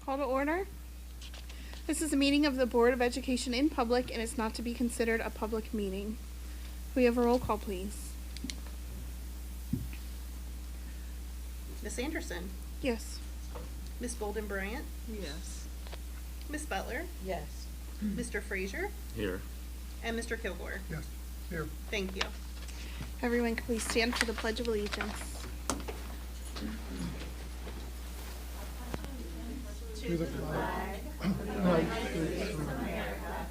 Call to order. This is a meeting of the Board of Education in public and is not to be considered a public meeting. We have a roll call, please. Miss Anderson? Yes. Miss Bolden Bryant? Yes. Miss Butler? Yes. Mr. Frazier? Here. And Mr. Kilgore? Yes, here. Thank you. Everyone, can please stand for the Pledge of Allegiance. To the flag of the United States of America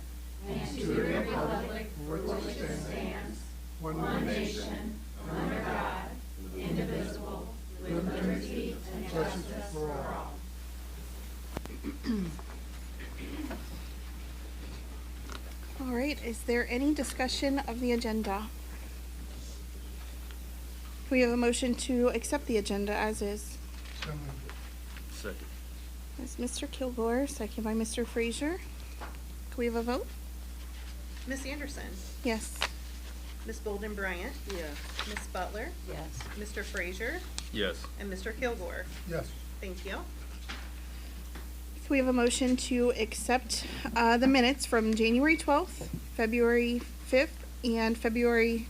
and to the republic for which it stands, one nation, under God, indivisible, with liberty and justice for all. All right, is there any discussion of the agenda? We have a motion to accept the agenda as is. So moved. Second. That's Mr. Kilgore, second by Mr. Frazier. Can we have a vote? Miss Anderson? Yes. Miss Bolden Bryant? Yes. Miss Butler? Yes. Mr. Frazier? Yes. And Mr. Kilgore? Yes, Thank you. Can we have a motion to accept the minutes from January 12th, February 5th, and February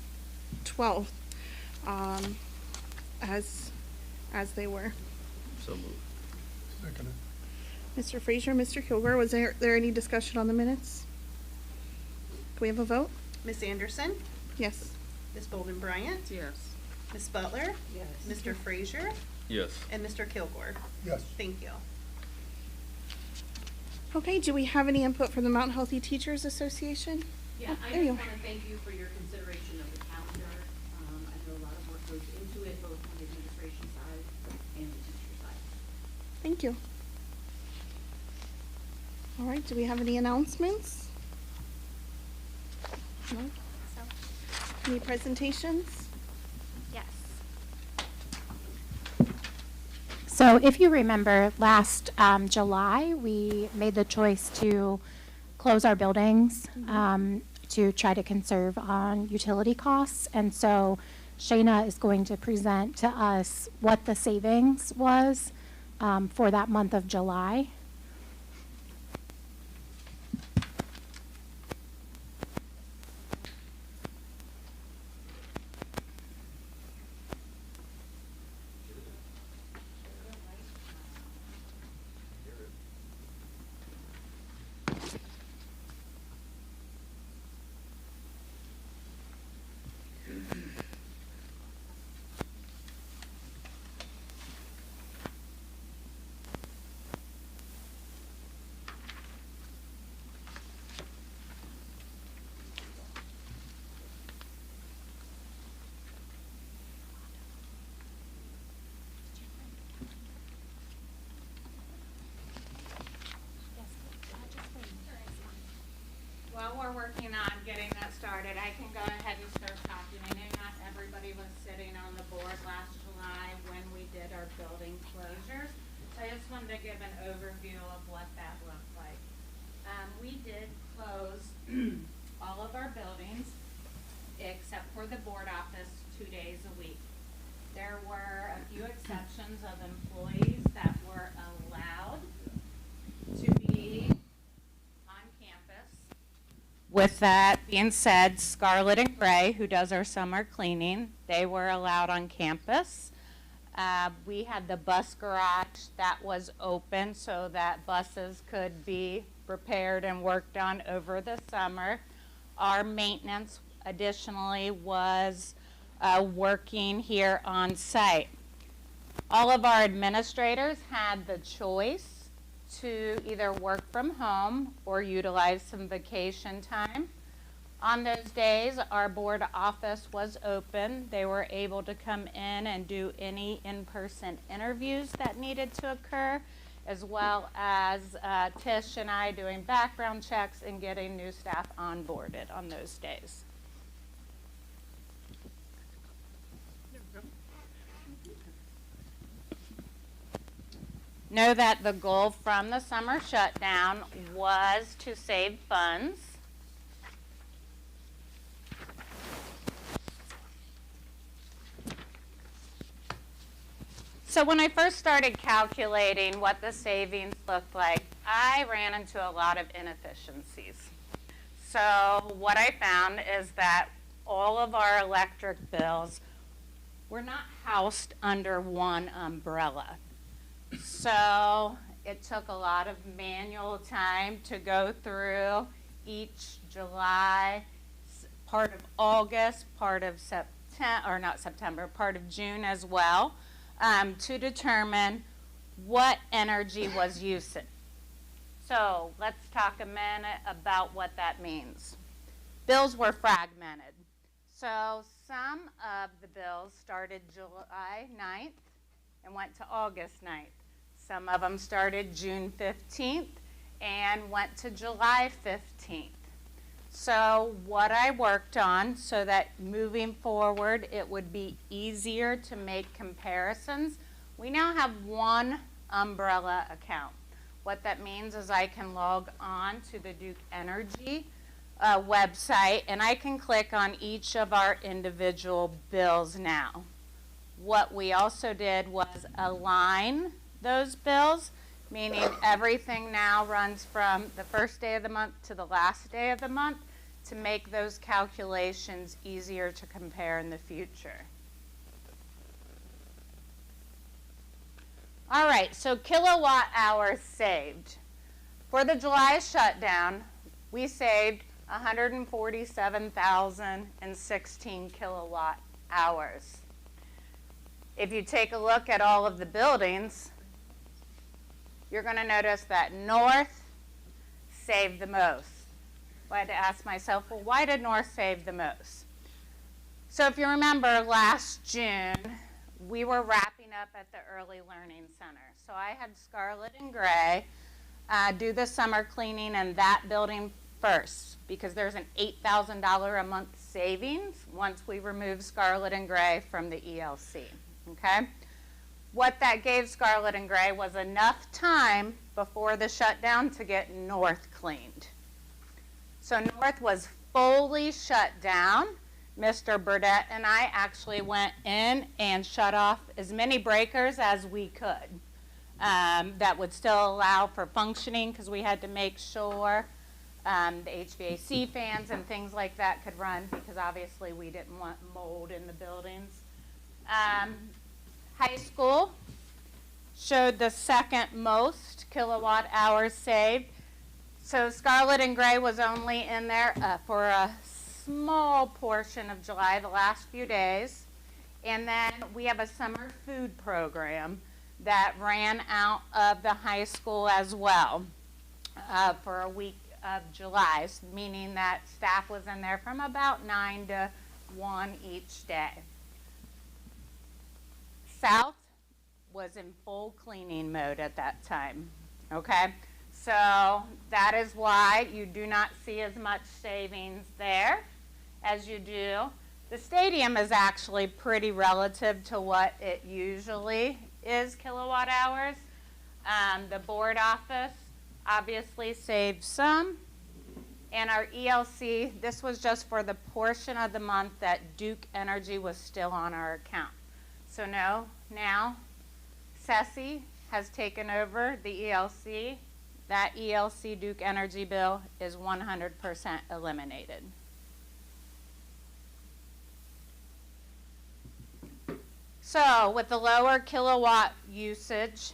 12th as they were? So moved. seconded. Mr. Frazier, Mr. Kilgore, was there any discussion on the minutes? Can we have a vote? Miss Anderson? Yes. Miss Bolden Bryant? Yes. Miss Butler? Yes. Mr. Frazier? Yes. And Mr. Kilgore? Yes, Thank you. Okay, do we have any input from the Mount Healthy Teachers Association? Yeah, I There you just are. want to thank you for your consideration of the calendar. I know a lot of work goes into it, both on the administration side and the teacher side. Thank you. All right, do we have any announcements? No? Any presentations? Yes. So if you remember, last July, we made the choice to close our buildings to try to conserve on utility costs. And so Shayna is going to present to us what the savings was for that month of July. While we're working on getting that started, I can go ahead and start documenting. Not everybody was sitting on the board last July when we did our building closures. So I just wanted to give an overview of what that looked like. We did close all of our buildings except for the board office 2 days a week. There were a few exceptions of employees that were allowed to be on campus. With that being said, Scarlett and Gray, who does our summer cleaning, they were allowed on campus. We had the bus garage that was open so that buses could be repaired and worked on over the summer. Our maintenance additionally was working here on site. All of our administrators had the choice to either work from home or utilize some vacation time. On those days, our board office was open. They were able to come in and do any in-person interviews that needed to occur, as well as Tish and I doing background checks and getting new staff onboarded on those days. Know that the goal from the summer shutdown was to save funds. So when I first started calculating what the savings looked like, I ran into a lot of inefficiencies. So what I found is that all of our electric bills were not housed under one umbrella. So it took a lot of manual time to go through each July, part of August, part of part of June as well, to determine what energy was used. So let's talk a minute about what that means. Bills were fragmented. So some of the bills started July 9th and went to August 9th. Some of them started June 15th and went to July 15th. So what I worked on so that moving forward it would be easier to make comparisons, we now have one umbrella account. What that means is I can log on to the Duke Energy website and I can click on each of our individual bills now. What we also did was align those bills, meaning everything now runs from the first day of the month to the last day of the month to make those calculations easier to compare in the future. All right, so kilowatt hours saved. For the July shutdown, we saved 147,016 kilowatt hours. If you take a look at all of the buildings, you're going to notice that North saved the most. I had to ask myself, well, why did North save the most? So if you remember last June, we were wrapping up at the Early Learning Center. So I had Scarlett and Gray do the summer cleaning in that building first because there's an $8,000 a month savings once we remove Scarlett and Gray from the ELC, okay? What that gave Scarlett and Gray was enough time before the shutdown to get North cleaned. So North was fully shut down. Mr. Burdette and I actually went in and shut off as many breakers as we could. That would still allow for functioning because we had to make sure the HVAC fans and things like that could run because obviously we didn't want mold in the buildings. High school showed the second most kilowatt hours saved. So Scarlett and Gray was only in there for a small portion of July, the last few days. And then we have a summer food program that ran out of the high school as well for a week of July, meaning that staff was in there from about 9 to 1 each day. South was in full cleaning mode at that time, okay? So that is why you do not see as much savings there as you do. The stadium is actually pretty relative to what it usually is kilowatt hours. The board office obviously saved some. And our ELC, this was just for the portion of the month that Duke Energy was still on our account. So now Ceci has taken over the ELC. That ELC Duke Energy bill is 100% eliminated. So with the lower kilowatt usage,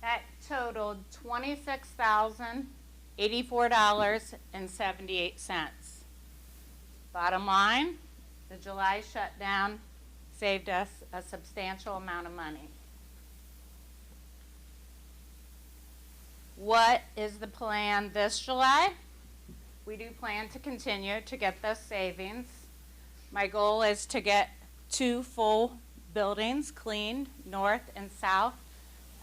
that totaled $26,084.78. Bottom line, the July shutdown saved us a substantial amount of money. What is the plan this July? We do plan to continue to get those savings. My goal is to get 2 full buildings cleaned, north and south.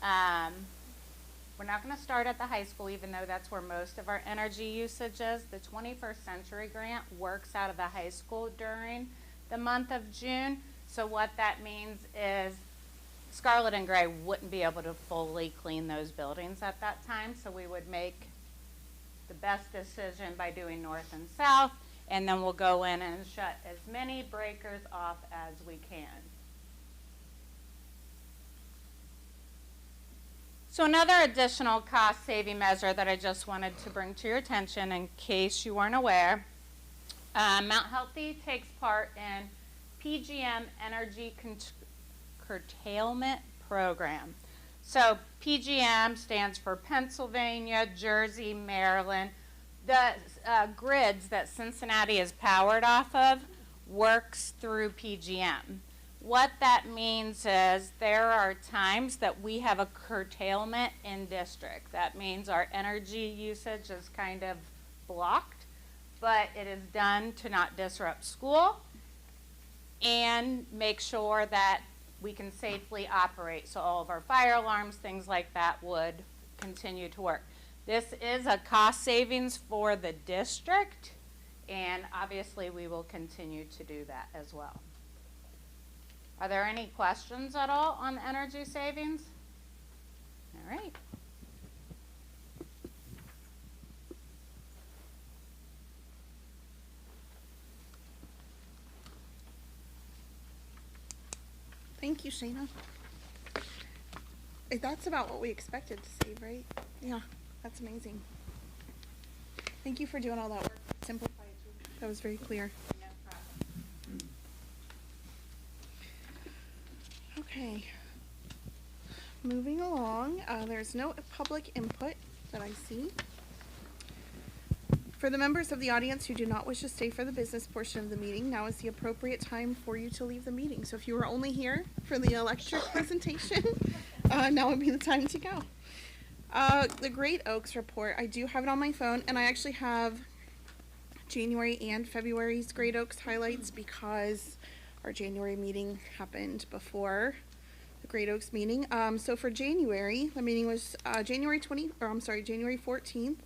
We're not going to start at the high school, even though that's where most of our energy usage is. The 21st Century Grant works out of the high school during the month of June. So what that means is Scarlett and Gray wouldn't be able to fully clean those buildings at that time, so we would make the best decision by doing north and south, and then we'll go in and shut as many breakers off as we can. So another additional cost-saving measure that I just wanted to bring to your attention in case you weren't aware, Mount Healthy takes part in PGM Energy Curtailment Program. So PGM stands for Pennsylvania, Jersey, Maryland. The grids that Cincinnati is powered off of works through PGM. What that means is there are times that we have a curtailment in district. That means our energy usage is kind of blocked, but it is done to not disrupt school and make sure that we can safely operate. So all of our fire alarms, things like that would continue to work. This is a cost savings for the district, and obviously we will continue to do that as well. Are there any questions at all on energy savings? All right. Thank you, Shayna. That's about what we expected to save, right? Yeah, that's amazing. Thank you for doing all that work. Simplify it. That was very clear. No problem. Okay. Moving along, there's no public input that I see. For the members of the audience who do not wish to stay for the business portion of the meeting, now is the appropriate time for you to leave the meeting. So if you were only here for the electric presentation, now would be the time to go. The Great Oaks report, I do have it on my phone, and I actually have January and February's Great Oaks highlights because our January meeting happened before the Great Oaks meeting. So for January, the meeting was January 14th.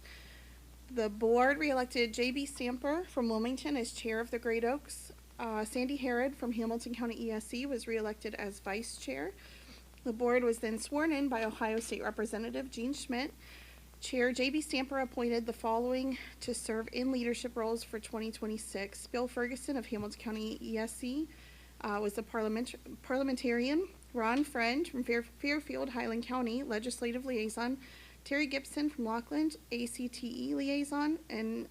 The board reelected J.B. Stamper from Wilmington as chair of the Great Oaks. Sandy Harrod from Hamilton County ESC was reelected as vice chair. The board was then sworn in by Ohio State Representative Gene Schmidt. Chair J.B. Stamper appointed the following to serve in leadership roles for 2026. Bill Ferguson of Hamilton County ESC was the parliamentarian. Ron Friend from Fairfield Highland County, legislative liaison. Terry Gibson from Lockland, ACTE liaison, and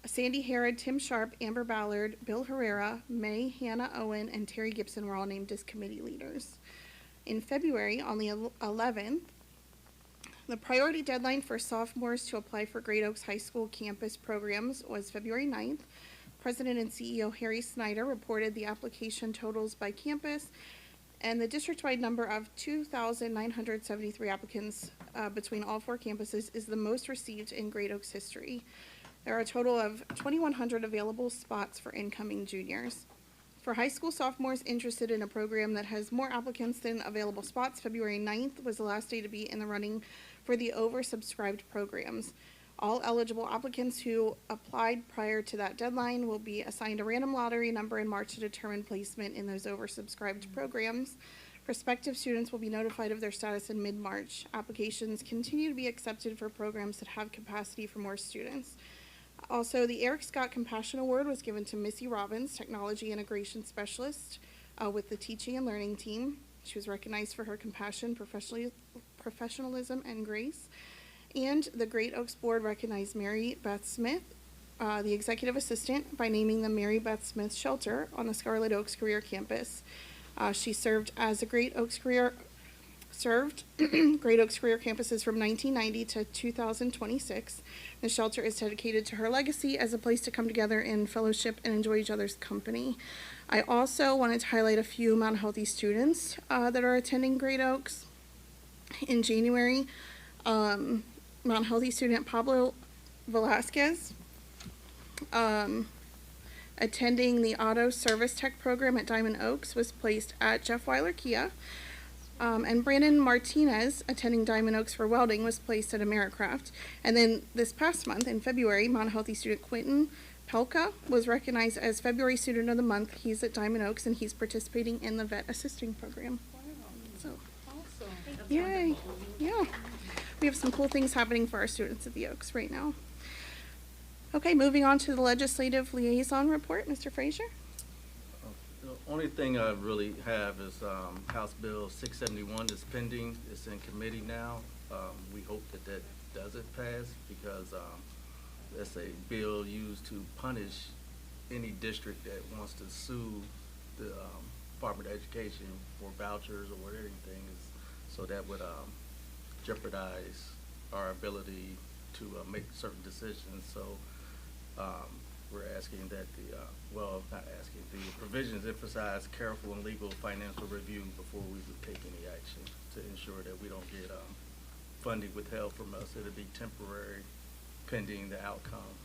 Sandy Harrod, Tim Sharp, Amber Ballard, Bill Herrera, May Hannah Owen, and Terry Gibson were all named as committee leaders. In February, on the 11th, the priority deadline for sophomores to apply for Great Oaks High School campus programs was February 9th. President and CEO Harry Snyder reported the application totals by campus, and the district-wide number of 2,973 applicants between all four campuses is the most received in Great Oaks history. There are a total of 2,100 available spots for incoming juniors. For high school sophomores interested in a program that has more applicants than available spots, February 9th was the last day to be in the running for the oversubscribed programs. All eligible applicants who applied prior to that deadline will be assigned a random lottery number in March to determine placement in those oversubscribed programs. Prospective students will be notified of their status in mid-March. Applications continue to be accepted for programs that have capacity for more students. Also, the Eric Scott Compassion Award was given to Missy Robbins, Technology Integration Specialist with the Teaching and Learning Team. She was recognized for her compassion, professionalism, and grace. And the Great Oaks Board recognized Mary Beth Smith, the executive assistant, by naming the Mary Beth Smith Shelter on the Scarlet Oaks Career Campus. She served as a Great Oaks Career campuses from 1990 to 2026. The shelter is dedicated to her legacy as a place to come together in fellowship and enjoy each other's company. I also wanted to highlight a few Mount Healthy students that are attending Great Oaks. In January, Mount Healthy student Pablo Velasquez, attending the Auto Service Tech program at Diamond Oaks, was placed at Jeff Weiler Kia. And Brandon Martinez, attending Diamond Oaks for welding, was placed at Americraft. And then this past month, in February, Mount Healthy student Quentin Pelka was recognized as February Student of the Month. He's at Diamond Oaks, and he's participating in the vet assisting program. So, Awesome. yay, yeah. We have some cool things happening for our students at the Oaks right now. Okay, moving on to the legislative liaison report, Mr. Frazier. Only thing I really have is House Bill 671 is pending. It's in committee now. We hope that that doesn't pass because that's a bill used to punish any district that wants to sue the Department of Education for vouchers or whatever anything is. So that would jeopardize our ability to make certain decisions. So we're asking that well, not asking, the provisions emphasize careful and legal financial review before we would take any action to ensure that we don't get funding withheld from us. It'll be temporary pending the outcome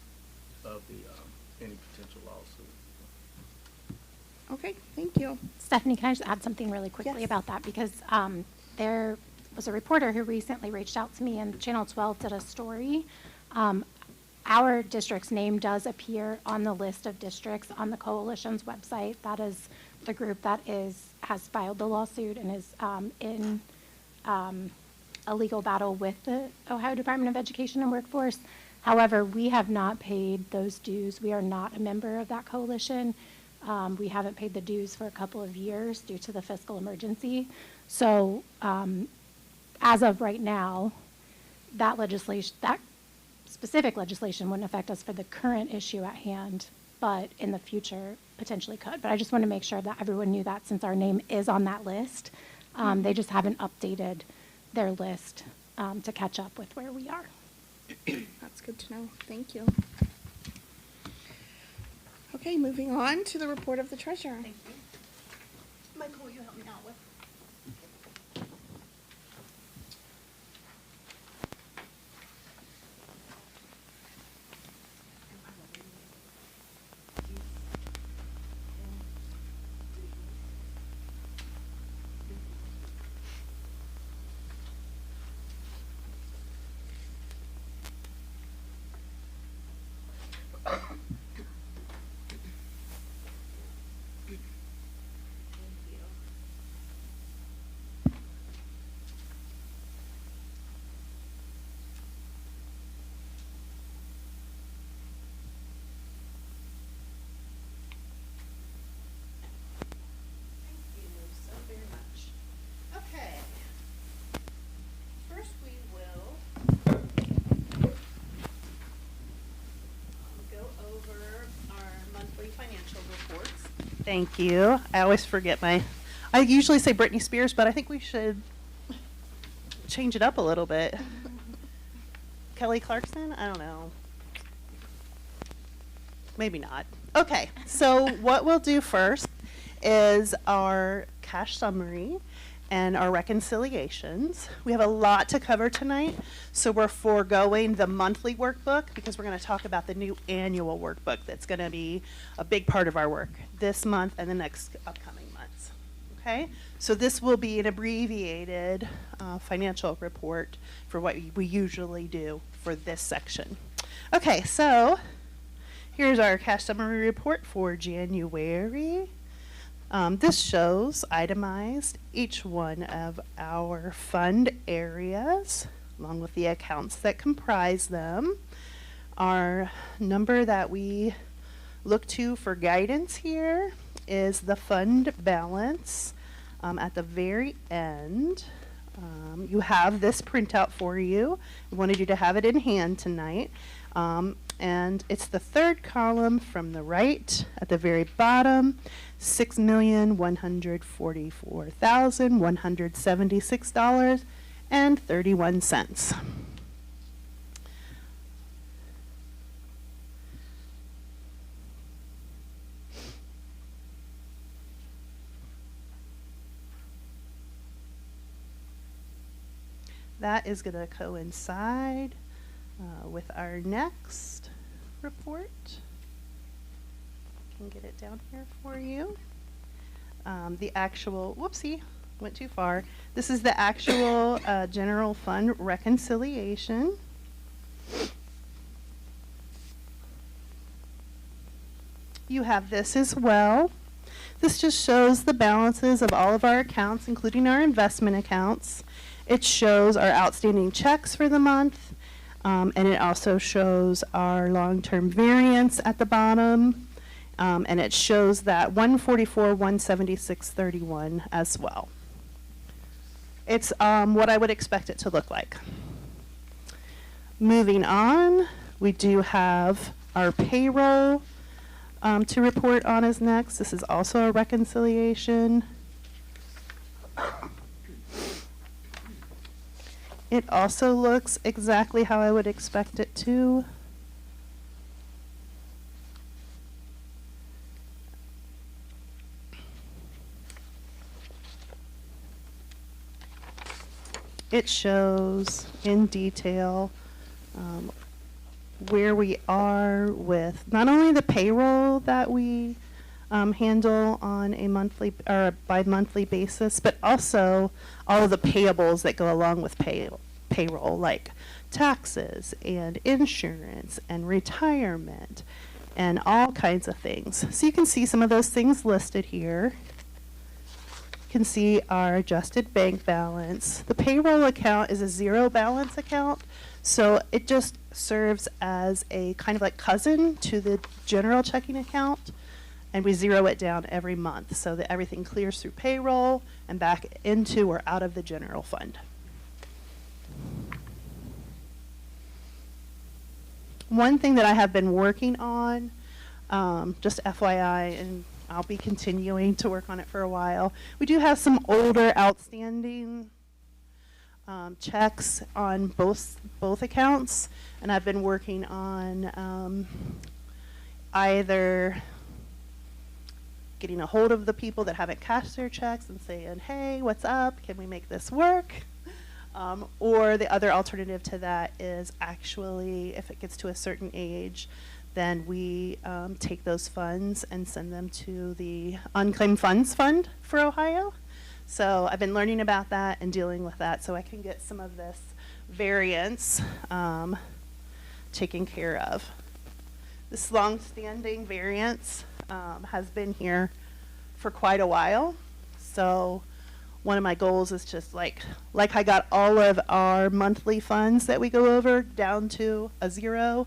of the any potential lawsuit. Okay, thank you. Stephanie, can I just add something really quickly Yes. about that? Because there was a reporter who recently reached out to me, and Channel 12 did a story. Our district's name does appear on the list of districts on the coalition's website. That is the group that has filed the lawsuit and is in a legal battle with the Ohio Department of Education and Workforce. However, we have not paid those dues. We are not a member of that coalition. We haven't paid the dues for a couple of years due to the fiscal emergency. So as of right now, that specific legislation wouldn't affect us for the current issue at hand, but in the future potentially could. But I just want to make sure that everyone knew that since our name is on that list. They just haven't updated their list to catch up with where we are. That's good to know. Thank you. Okay, moving on to the report of the treasurer. Thank you. Michael, will you help me out with? Thank you so very much. Okay. First, we will go over our monthly financial reports. Thank you. I always forget I usually say Britney Spears, but I think we should change it up a little bit. Kelly Clarkson? I don't know. Maybe not. Okay, so what we'll do first is our cash summary and our reconciliations. We have a lot to cover tonight, so we're foregoing the monthly workbook because we're going to talk about the new annual workbook that's going to be a big part of our work this month and the next upcoming months. Okay, so this will be an abbreviated financial report for what we usually do for this section. Okay, so here's our cash summary report for January. This shows itemized each one of our fund areas along with the accounts that comprise them. Our number that we look to for guidance here is the fund balance at the very end. You have this printout for you. I wanted you to have it in hand tonight. And it's the third column from the right at the very bottom, $6,144,176.31. That is going to coincide with our next report. I can get it down here for you. The actual, whoopsie, went too far. This is the actual general fund reconciliation. You have this as well. This just shows the balances of all of our accounts, including our investment accounts. It shows our outstanding checks for the month, and it also shows our long-term variance at the bottom. And it shows that 144, 176.31 as well. It's what I would expect it to look like. Moving on, we do have our payroll to report on is next. This is also a reconciliation. It also looks exactly how I would expect it to. It shows in detail where we are with not only the payroll that we handle on a monthly or bi-monthly basis, but also all of the payables that go along with payroll, like taxes and insurance and retirement and all kinds of things. So you can see some of those things listed here. You can see our adjusted bank balance. The payroll account is a zero balance account, so it just serves as a kind of like cousin to the general checking account, and we zero it down every month so that everything clears through payroll and back into or out of the general fund. One thing that I have been working on, just FYI, and I'll be continuing to work on it for a while. We do have some older outstanding checks on both accounts, and I've been working on either getting a hold of the people that haven't cashed their checks and saying, hey, what's up? Can we make this work? Or the other alternative to that is actually, if it gets to a certain age, then we take those funds and send them to the Unclaimed Funds Fund for Ohio. So I've been learning about that and dealing with that so I can get some of this variance taken care of. This long-standing variance has been here for quite a while. So one of my goals is just like I got all of our monthly funds that we go over down to a zero.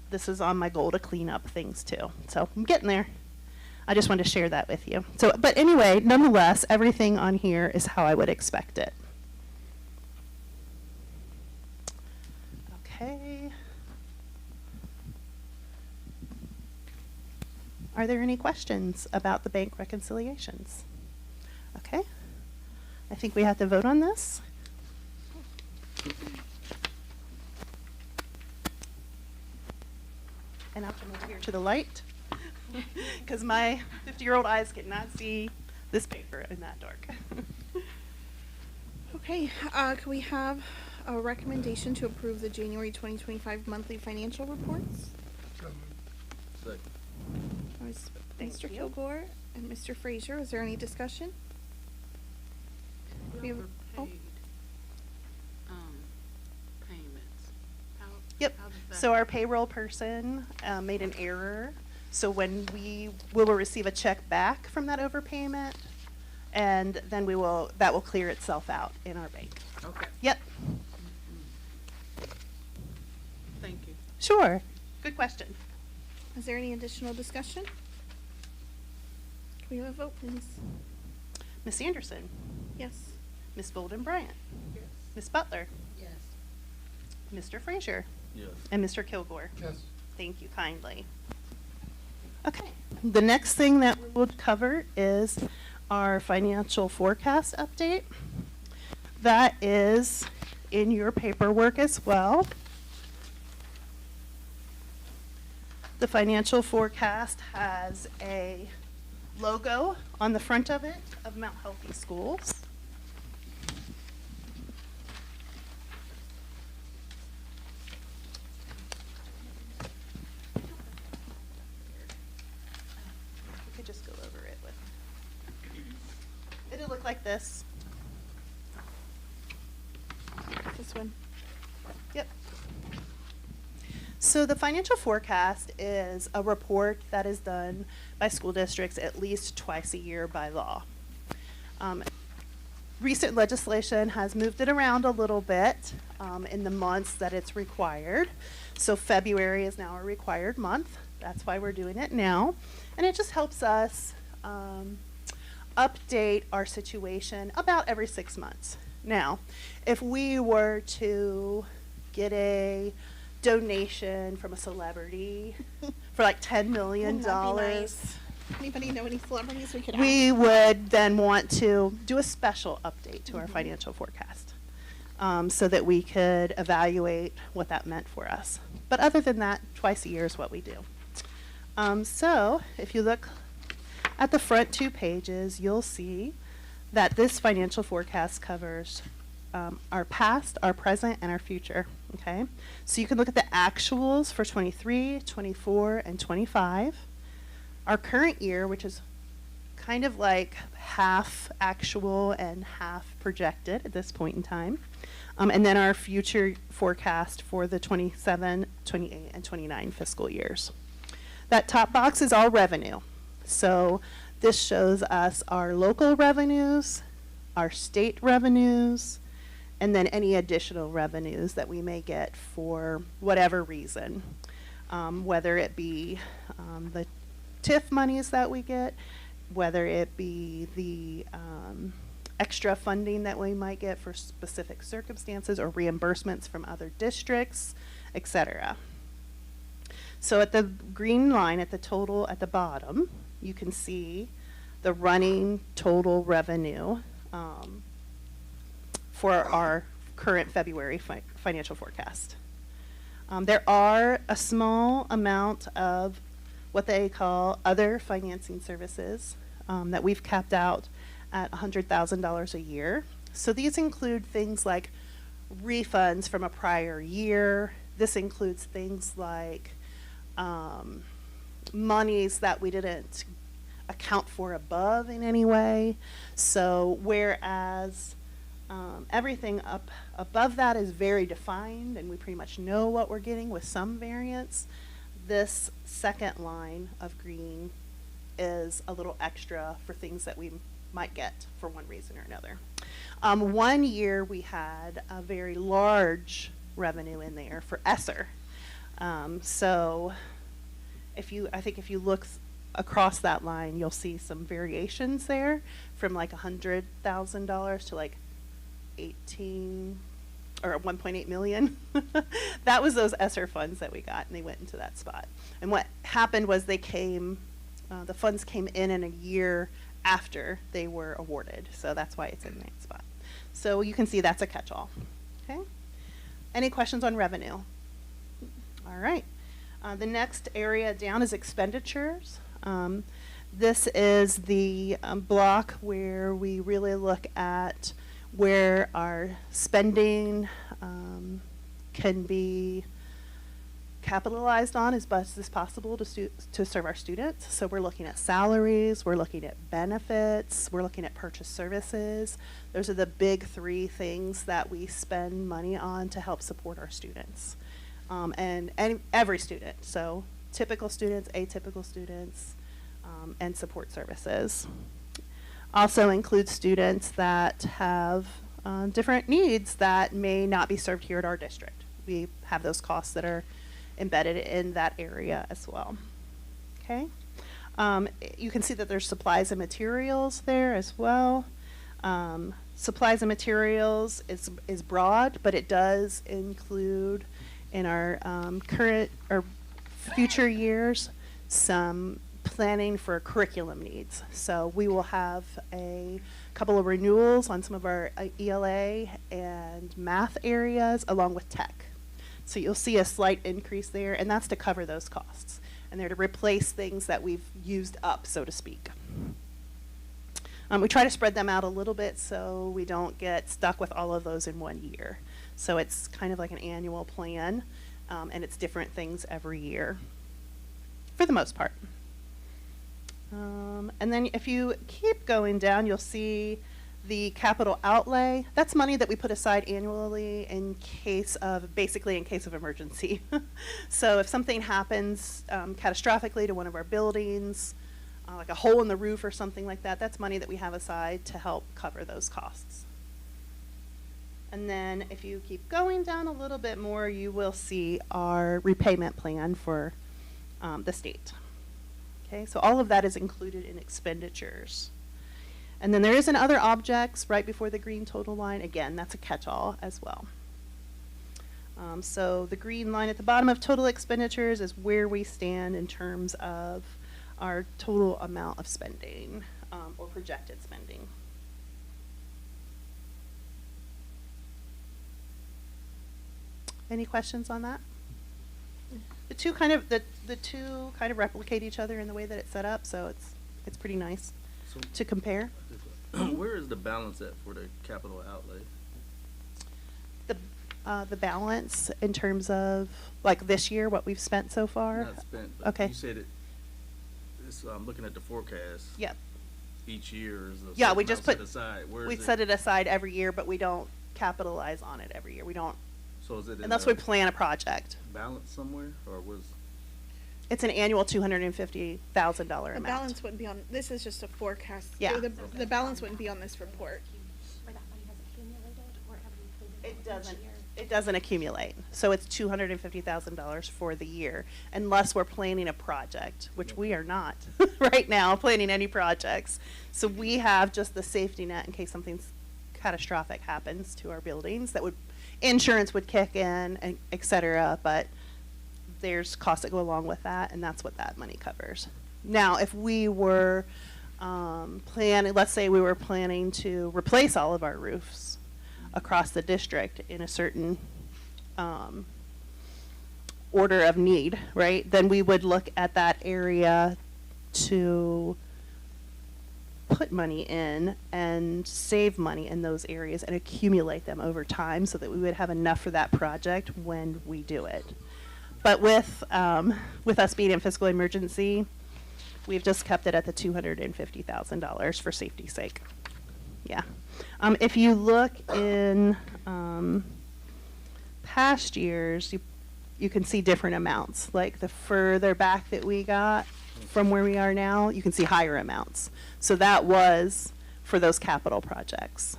This is on my goal to clean up things too. So I'm getting there. I just wanted to share that with you. So, but anyway, nonetheless, everything on here is how I would expect it. Okay. Are there any questions about the bank reconciliations? Okay. I think we have to vote on this. And I'll come over here to the light because my 50-year-old eyes cannot see this paper in that dark. Okay, can we have a recommendation to approve the January 2025 monthly financial reports? So moved. Second. Mr. you. Kilgore and Mr. Frazier, is there any discussion? We have- oh. Paid, payments. Yep. How does that So our work? payroll person made an error. So when we will receive a check back from that overpayment, and then that will clear itself out in our bank. Okay, Yep. thank you. Sure. Good question. Is there any additional discussion? Can we have a vote, please? Miss Anderson, Yes. Miss Bolden Bryant, Yes. Miss Butler, Yes. Mr. Frazier, Yes. and Mr. Kilgore. Yes. Thank you kindly. Okay, the next thing that we will cover is our financial forecast update. That is in your paperwork as well. The financial forecast has a logo on the front of it of Mount Healthy Schools. We could just go over it with. It'll look like this. This one. Yep. So the financial forecast is a report that is done by school districts at least twice a year by law. Recent legislation has moved it around a little bit in the months that it's required. So February is now a required month. That's why we're doing it now. And it just helps us update our situation about every 6 months. Now, if we were to get a donation from a celebrity for like $10 million, Wouldn't that be nice? Anybody know any celebrities we could ask? we would then want to do a special update to our financial forecast so that we could evaluate what that meant for us. But other than that, twice a year is what we do. So if you look at the front 2 pages, you'll see that this financial forecast covers our past, our present, and our future. Okay, so you can look at the actuals for 23, 24, and 25. Our current year, which is kind of like half actual and half projected at this point in time. And then our future forecast for the 27, 28, and 29 fiscal years. That top box is all revenue. So this shows us our local revenues, our state revenues, and then any additional revenues that we may get for whatever reason, whether it be the TIF monies that we get, whether it be the extra funding that we might get for specific circumstances or reimbursements from other districts, etc. So at the green line at the total at the bottom, you can see the running total revenue for our current February financial forecast. There are a small amount of what they call other financing services that we've capped out at $100,000 a year. So these include things like refunds from a prior year. This includes things like monies that we didn't account for above in any way. So whereas everything up above that is very defined and we pretty much know what we're getting with some variance, this second line of green is a little extra for things that we might get for one reason or another. One year we had a very large revenue in there for ESSER. So I think if you look across that line, you'll see some variations there from like $100,000 to like 18 or 1.8 million. That was those ESSER funds that we got, and they went into that spot. And what happened was they came, the funds came in a year after they were awarded, so that's why it's in that spot. So you can see that's a catch-all. Okay. Any questions on revenue? All right. The next area down is expenditures. This is the block where we really look at where our spending can be capitalized on as best as possible to serve our students. So we're looking at salaries, we're looking at benefits, we're looking at purchase services. Those are the big 3 things that we spend money on to help support our students. And every student, so typical students, atypical students, and support services. Also includes students that have different needs that may not be served here at our district. We have those costs that are embedded in that area as well. Okay. You can see that there's supplies and materials there as well. Supplies and materials is broad, but it does include in our current or future years some planning for curriculum needs. So we will have a couple of renewals on some of our ELA and math areas along with tech. So you'll see a slight increase there, and that's to cover those costs. And they're to replace things that we've used up, so to speak. We try to spread them out a little bit so we don't get stuck with all of those in one year. So it's kind of like an annual plan, and it's different things every year, for the most part. And then if you keep going down, you'll see the capital outlay. That's money that we put aside annually in case of emergency. So if something happens catastrophically to one of our buildings, like a hole in the roof or something like that, that's money that we have aside to help cover those costs. And then if you keep going down a little bit more, you will see our repayment plan for the state. Okay, so all of that is included in expenditures. And then there is an other objects right before the green total line. Again, that's a catch-all as well. So the green line at the bottom of total expenditures is where we stand in terms of our total amount of spending, or projected spending. Any questions on that? The two kind of replicate each other in the way that it's set up, so it's pretty nice So to compare. where is the balance at for the capital outlay? The balance in terms of like this year, what we've spent so far. Not spent, but Okay. you said I'm looking at the forecast. Yep. Each year is a Yeah, certain we just amount put, set aside. Where we is set it aside every year, but we don't capitalize on it every year. We don't, So is it in unless the we plan a project. balance somewhere, or was? It's an annual $250,000 The amount. balance wouldn't be on, this is just a forecast. Yeah. The balance wouldn't be on this report. Where that money has accumulated, or have we included It each doesn't, year? it doesn't accumulate. So it's $250,000 for the year, unless we're planning a project, which we are not right now planning any projects. So we have just the safety net in case something catastrophic happens to our buildings that would, insurance would kick in, and et cetera, but there's costs that go along with that, and that's what that money covers. Now, if we were let's say we were planning to replace all of our roofs across the district in a certain order of need, right? Then we would look at that area to put money in and save money in those areas and accumulate them over time so that we would have enough for that project when we do it. But with us being in fiscal emergency, we've just kept it at the $250,000 for safety's sake. Yeah. If you look in past years, you can see different amounts. Like the further back that we got from where we are now, you can see higher amounts. So that was for those capital projects.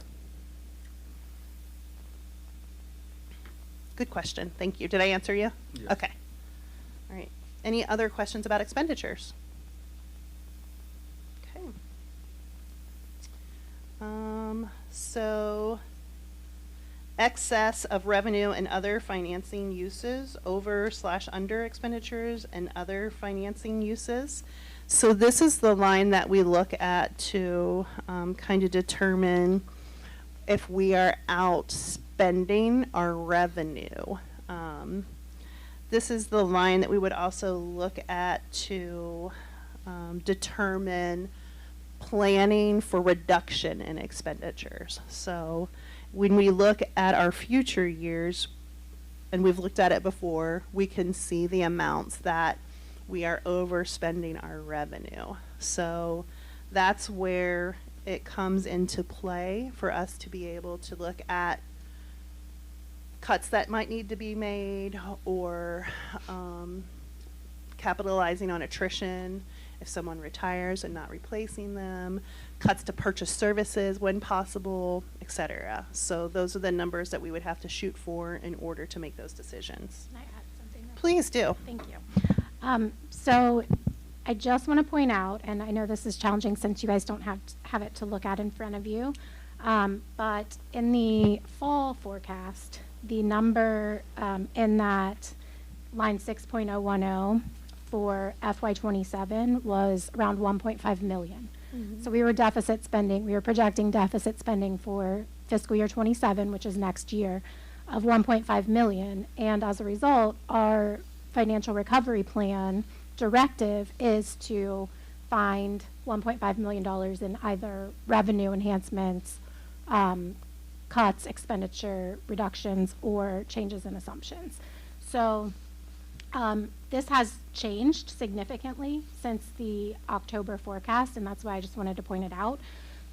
Good question. Thank you. Did I answer you? Yes. Okay. All right. Any other questions about expenditures? Okay. So excess of revenue and other financing uses over/under expenditures and other financing uses. So this is the line that we look at to kind of determine if we are outspending our revenue. This is the line that we would also look at to determine planning for reduction in expenditures. So when we look at our future years, and we've looked at it before, we can see the amounts that we are overspending our revenue. So that's where it comes into play for us to be able to look at cuts that might need to be made, or capitalizing on attrition if someone retires and not replacing them, cuts to purchase services when possible, et cetera. So those are the numbers that we would have to shoot for in order to make those decisions. Can I add something? real quick? Please do. Thank you. So I just want to point out, and I know this is challenging since you guys don't have it to look at in front of you, but in the fall forecast, the number in that line 6.010 for FY27 was around 1.5 million. So we were projecting deficit spending for fiscal year 27, which is next year, of 1.5 million. And as a result, our financial recovery plan directive is to find $1.5 million in either revenue enhancements, cuts, expenditure reductions, or changes in assumptions. So this has changed significantly since the October forecast, and that's why I just wanted to point it out.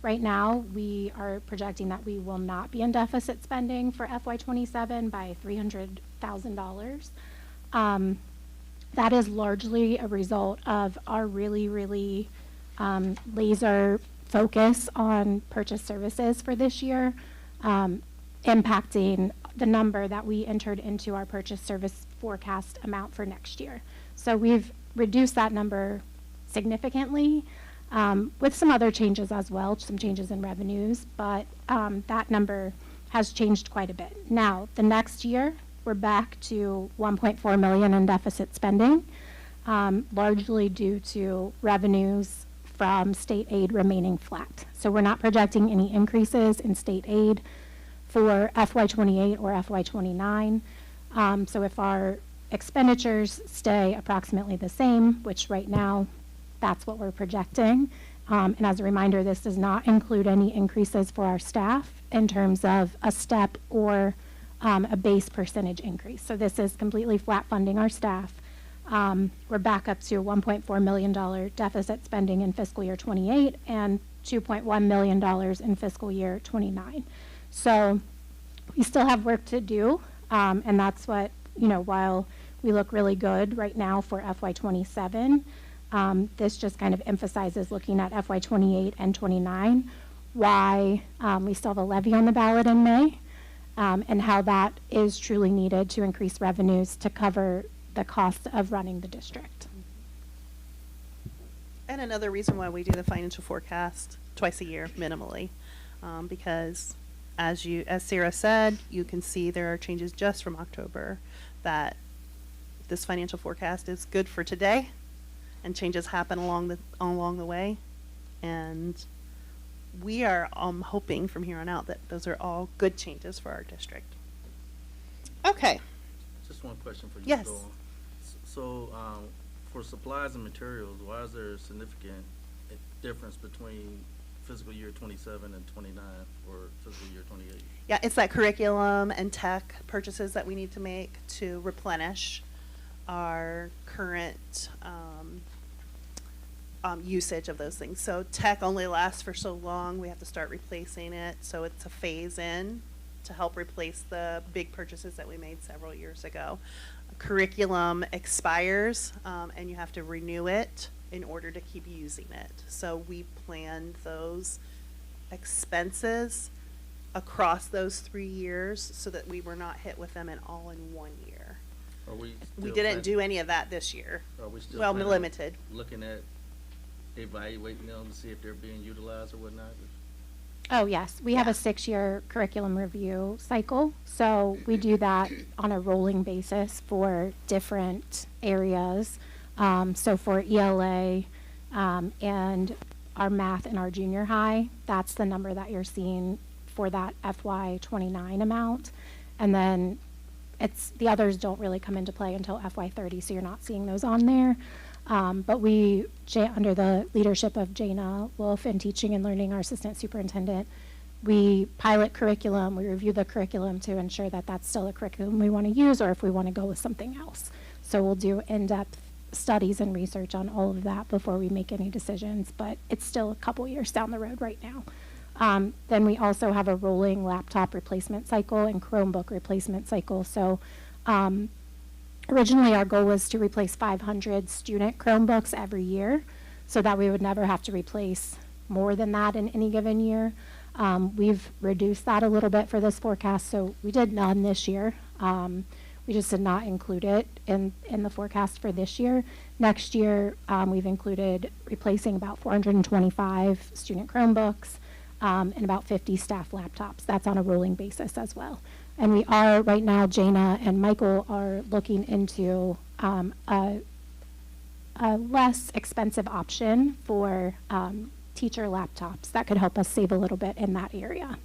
Right now, we are projecting that we will not be in deficit spending for FY27 by $300,000. That is largely a result of our really laser focus on purchase services for this year, impacting the number that we entered into our purchase service forecast amount for next year. So we've reduced that number significantly, with some other changes as well, some changes in revenues, but that number has changed quite a bit. Now, the next year, we're back to 1.4 million in deficit spending, largely due to revenues from state aid remaining flat. So we're not projecting any increases in state aid for FY28 or FY29. So if our expenditures stay approximately the same, which right now, that's what we're projecting. And as a reminder, this does not include any increases for our staff in terms of a step or a base percentage increase. So this is completely flat funding our staff. We're back up to $1.4 million deficit spending in fiscal year 28 and $2.1 million in fiscal year 29. So we still have work to do, and that's what, while we look really good right now for FY27, this just kind of emphasizes looking at FY28 and 29, why we still have a levy on the ballot in May, and how that is truly needed to increase revenues to cover the cost of running the district. And another reason why we do the financial forecast twice a year, minimally, because as Sarah said, you can see there are changes just from October that this financial forecast is good for today, and changes happen along the way, and we are hoping from here on out that those are all good changes for our district. Okay. Just one question for you, Yes. Dawn. So, for supplies and materials, why is there a significant difference between fiscal year 27 and 29 or fiscal year 28? Yeah, it's that curriculum and tech purchases that we need to make to replenish our current usage of those things. So tech only lasts for so long, we have to start replacing it. So it's a phase in to help replace the big purchases that we made several years ago. Curriculum expires, and you have to renew it in order to keep using it. So we planned those expenses across those 3 years so that we were not hit with them all in 1 year. Are we We still didn't do any of that this year. Are we still Well, planning on limited. looking at evaluating them to see if they're being utilized or whatnot? Oh, yes. We have Yeah. a 6-year curriculum review cycle. So we do that on a rolling basis for different areas. So for ELA and our math in our junior high, that's the number that you're seeing for that FY29 amount. And then the others don't really come into play until FY30, so you're not seeing those on there. But we, under the leadership of Jana Wolf and teaching and learning, our assistant superintendent, we pilot curriculum, we review the curriculum to ensure that that's still the curriculum we want to use or if we want to go with something else. So we'll do in-depth studies and research on all of that before we make any decisions, but it's still a couple years down the road right now. Then we also have a rolling laptop replacement cycle and Chromebook replacement cycle. So originally, our goal was to replace 500 student Chromebooks every year so that we would never have to replace more than that in any given year. We've reduced that a little bit for this forecast, so we did none this year. We just did not include it in the forecast for this year. Next year, we've included replacing about 425 student Chromebooks and about 50 staff laptops. That's on a rolling basis as well. And we are, right now, Jana and Michael are looking into a less expensive option for teacher laptops that could help us save a little bit in that area.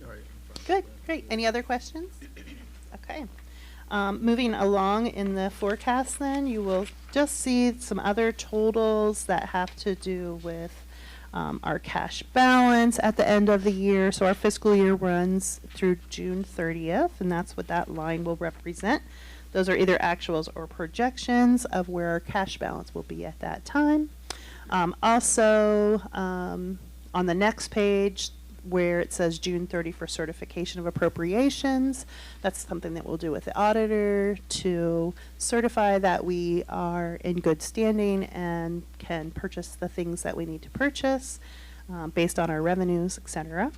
All right. Good, great. Any other questions? Okay. Moving along in the forecast then, you will just see some other totals that have to do with our cash balance at the end of the year. So our fiscal year runs through June 30th, and that's what that line will represent. Those are either actuals or projections of where our cash balance will be at that time. Also, on the next page, where it says June 30 for certification of appropriations, that's something that we'll do with the auditor to certify that we are in good standing and can purchase the things that we need to purchase based on our revenues, etc.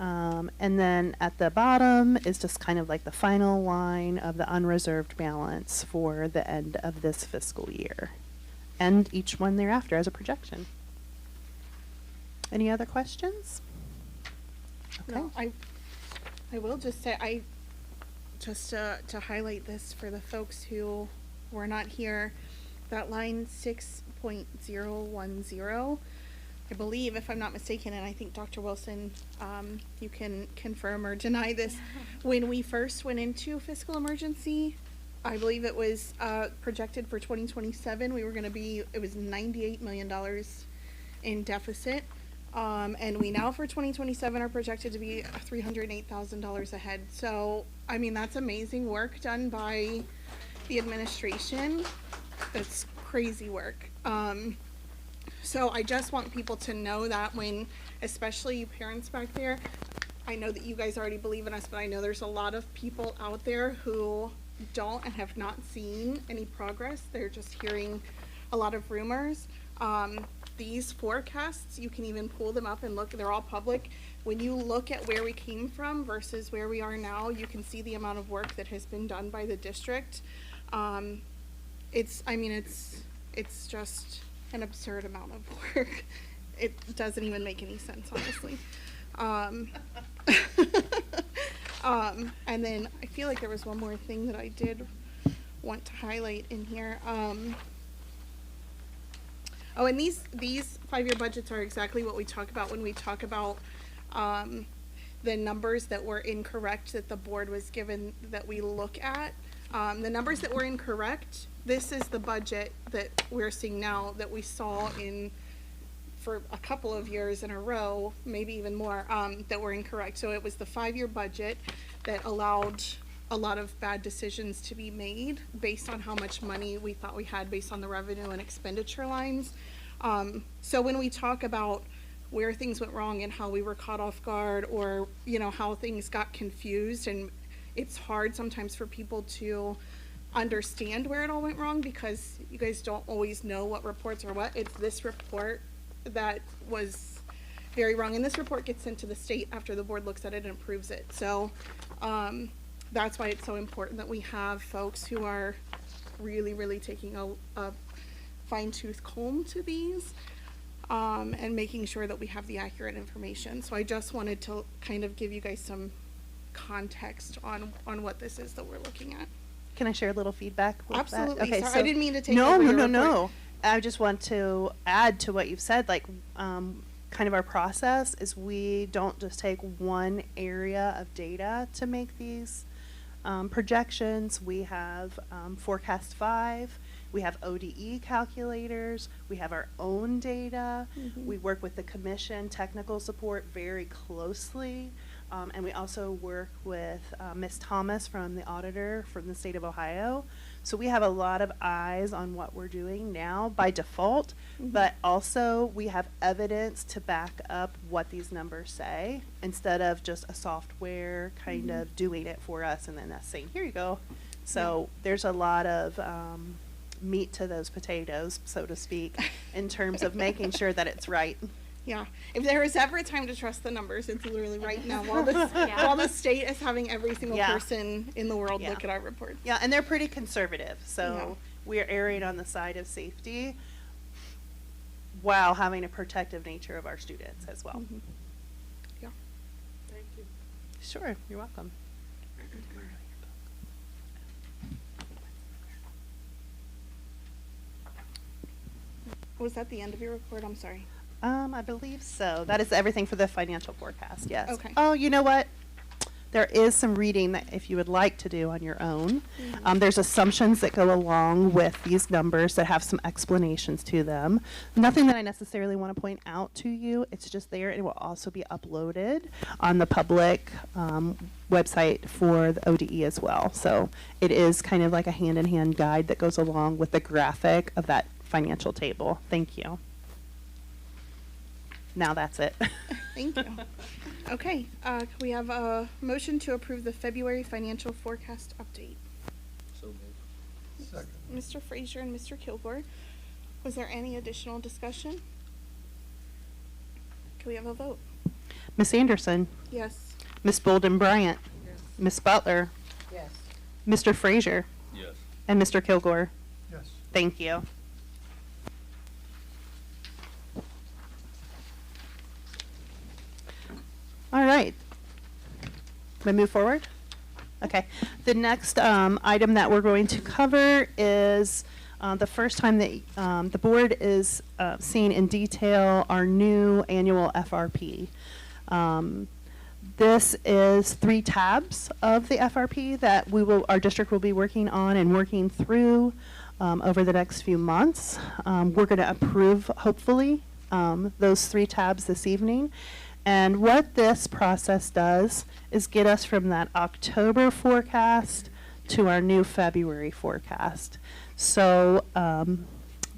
And then at the bottom is just kind of like the final line of the unreserved balance for the end of this fiscal year. And each one thereafter as a projection. Any other questions? Okay. No, I will just say, just to highlight this for the folks who were not here, that line 6.010, I believe, if I'm not mistaken, and I think Dr. Wilson, you can confirm or deny this, when we first went into fiscal emergency, I believe it was projected for 2027, we were going to be, it was $98 million in deficit. And we now for 2027 are projected to be $308,000 ahead. So, I mean, that's amazing work done by the administration. That's crazy work. So I just want people to know that when, especially you parents back there, I know that you guys already believe in us, but I know there's a lot of people out there who don't and have not seen any progress. They're just hearing a lot of rumors. These forecasts, you can even pull them up and look, they're all public. When you look at where we came from versus where we are now, you can see the amount of work that has been done by the district. It's just an absurd amount of work. It doesn't even make any sense, honestly. And then I feel like there was one more thing that I did want to highlight in here. Oh, and these 5-year budgets are exactly what we talk about when we talk about the numbers that were incorrect that the board was given that we look at. The numbers that were incorrect, this is the budget that we're seeing now that we saw for a couple of years in a row, maybe even more, that were incorrect. So it was the 5-year budget that allowed a lot of bad decisions to be made based on how much money we thought we had based on the revenue and expenditure lines. So when we talk about where things went wrong and how we were caught off guard, or, you know, how things got confused, and it's hard sometimes for people to understand where it all went wrong because you guys don't always know what reports are what. It's this report that was very wrong, and this report gets sent to the state after the board looks at it and approves it. So that's why it's so important that we have folks who are really, really taking a fine-tooth comb to these and making sure that we have the accurate information. So I just wanted to kind of give you guys some context on what this is that we're looking at. Can I share a little feedback with Absolutely. that? Okay, Sorry, so I didn't mean to take no, over no, your no, report. no. I just want to add to what you've said, like, kind of our process is we don't just take one area of data to make these projections. We have Forecast 5, we have ODE calculators, we have our own data, we work with the commission technical support very closely, and we also work with Ms. Thomas from the auditor from the state of Ohio. So we have a lot of eyes on what we're doing now by default, but also we have evidence to back up what these numbers say instead of just a software kind of doing it for us and then us saying, here you go. So there's a lot of meat to those potatoes, so to speak, in terms of making sure that it's right. Yeah, if there is ever a time to trust the numbers, it's literally right now while the state is having every single person in the world look at our reports. Yeah, and they're pretty conservative, so we're erring on the side of safety while having a protective nature of our students as well. Yeah. Thank you. Sure, you're welcome. Was that the end of your report? I'm sorry. I believe so. That is everything for the financial forecast, yes. Okay. Oh, you know what? There is some reading that if you would like to do on your own. There's assumptions that go along with these numbers that have some explanations to them. Nothing that I necessarily want to point out to you. It's just there. It will also be uploaded on the public website for the ODE as well. So it is kind of like a hand-in-hand guide that goes along with the graphic of that financial table. Thank you. Now that's it. Thank you. Okay, can we have a motion to approve the February financial forecast update? So moved. Second. Mr. Frazier and Mr. Kilgore, was there any additional discussion? Can we have a vote? Miss Anderson, Yes. Miss Bolden Bryant, Yes. Miss Butler, Yes. Mr. Frazier, Yes. and Mr. Kilgore. Yes. Thank you. All right. May I move forward? Okay. The next item that we're going to cover is the first time that the board is seeing in detail our new annual FRP. This is 3 tabs of the FRP that our district will be working on and working through over the next few months. We're going to approve, hopefully, those 3 tabs this evening. And what this process does is get us from that October forecast to our new February forecast. So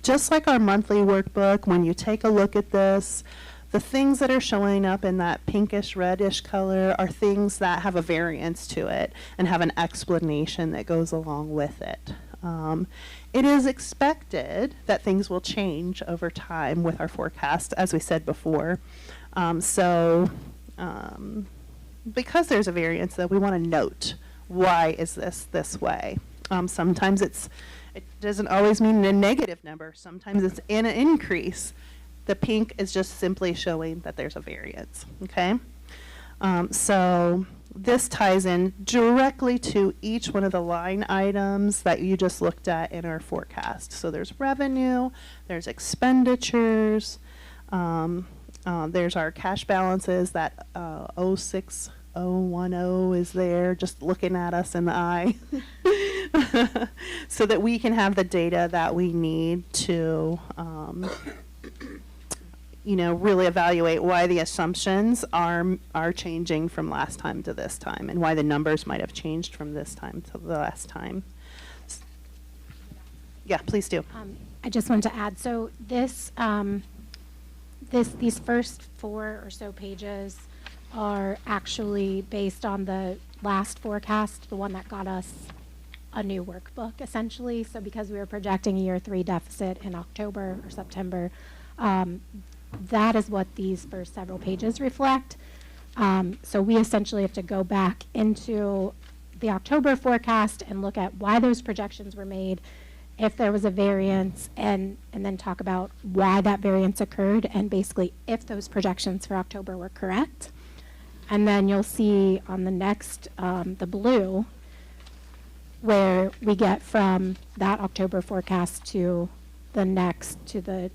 just like our monthly workbook, when you take a look at this, the things that are showing up in that pinkish reddish color are things that have a variance to it and have an explanation that goes along with it. It is expected that things will change over time with our forecast, as we said before. Because there's a variance, though, we want to note, why is this way? Sometimes it doesn't always mean a negative number. Sometimes it's an increase. The pink is just simply showing that there's a variance, okay? So this ties in directly to each one of the line items that you just looked at in our forecast. So there's revenue, there's expenditures, there's our cash balances, that 06010 is there, just looking at us in the eye. So that we can have the data that we need to really evaluate why the assumptions are changing from last time to this time, and why the numbers might have changed from this time to the last time. Yeah, please do. I just wanted to add, so these first 4 or so pages are actually based on the last forecast, the one that got us a new workbook, essentially. So because we were projecting a year 3 deficit in October or September, that is what these first several pages reflect. So we essentially have to go back into the October forecast and look at why those projections were made, if there was a variance, and then talk about why that variance occurred, and basically if those projections for October were correct. And then you'll see on the next, the blue, where we get from that October forecast to the next, to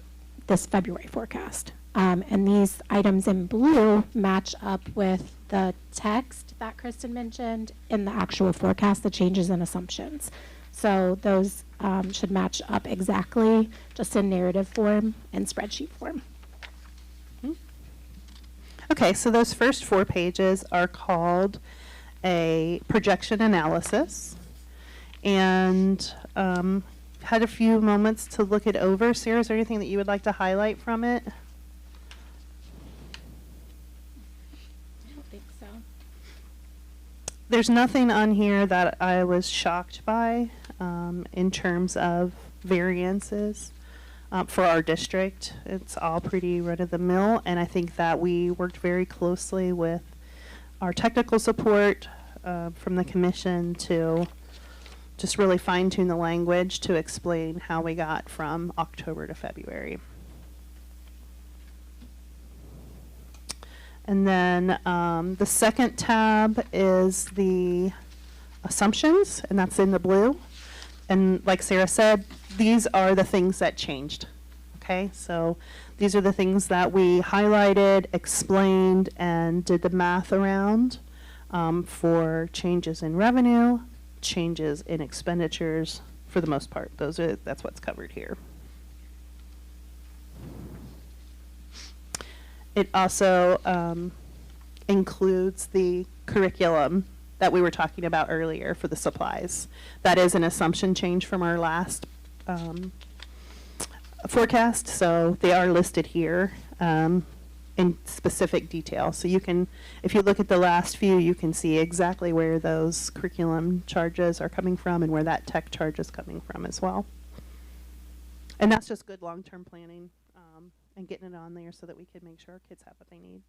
this February forecast. And these items in blue match up with the text that Kristen mentioned in the actual forecast, the changes in assumptions. So those should match up exactly, just in narrative form and spreadsheet form. Okay, so those first 4 pages are called a projection analysis. And had a few moments to look it over. Sarah, is there anything that you would like to highlight from it? I don't think so. There's nothing on here that I was shocked by in terms of variances for our district. It's all pretty run-of-the-mill, and I think that we worked very closely with our technical support from the commission to just really fine-tune the language to explain how we got from October to February. And then the second tab is the assumptions, and that's in the blue. And like Sarah said, these are the things that changed. Okay, so these are the things that we highlighted, explained, and did the math around for changes in revenue, changes in expenditures, for the most part. That's what's covered here. It also includes the curriculum that we were talking about earlier for the supplies. That is an assumption change from our last forecast, so they are listed here in specific detail. So you can, if you look at the last few, you can see exactly where those curriculum charges are coming from and where that tech charge is coming from as well. And that's just good long-term planning and getting it on there so that we can make sure our kids have what they need.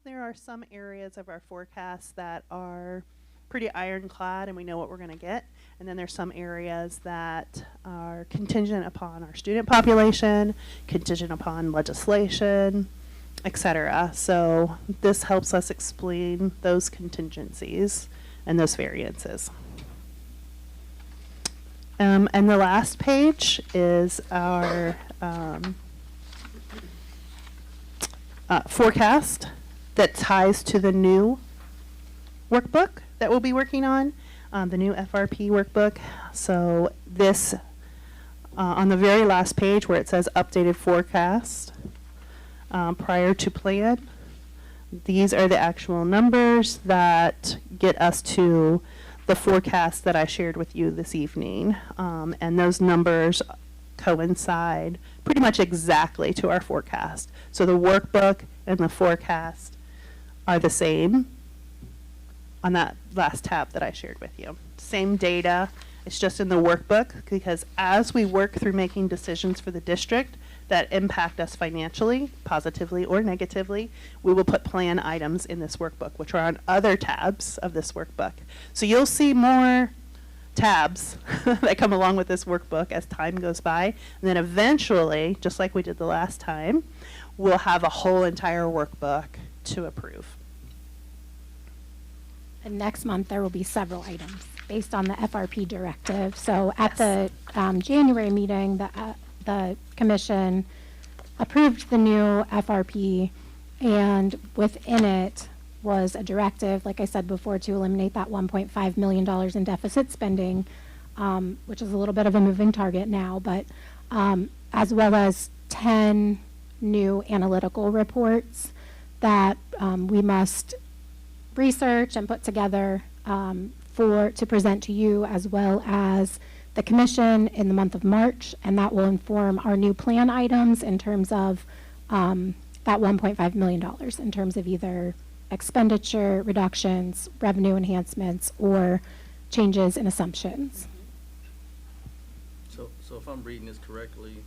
There are some areas of our forecast that are pretty ironclad and we know what we're going to get. And then there's some areas that are contingent upon our student population, contingent upon legislation, etc. So this helps us explain those contingencies and those variances. And the last page is our forecast that ties to the new workbook that we'll be working on, the new FRP workbook. So this, on the very last page where it says updated forecast prior to plan, these are the actual numbers that get us to the forecast that I shared with you this evening. And those numbers coincide pretty much exactly to our forecast. So the workbook and the forecast are the same on that last tab that I shared with you. Same data, it's just in the workbook, because as we work through making decisions for the district that impact us financially, positively or negatively, we will put plan items in this workbook, which are on other tabs of this workbook. So you'll see more tabs that come along with this workbook as time goes by. And then eventually, just like we did the last time, we'll have a whole entire workbook to approve. And next month, there will be several items based on the FRP directive. So at the January meeting, the commission approved the new FRP, and within it was a directive, like I said before, to eliminate that $1.5 million in deficit spending, which is a little bit of a moving target now, but as well as 10 new analytical reports that we must research and put together to present to you as well as the commission in the month of March, and that will inform our new plan items in terms of that $1.5 million in terms of either expenditure reductions, revenue enhancements, or changes in assumptions. So if I'm reading this correctly,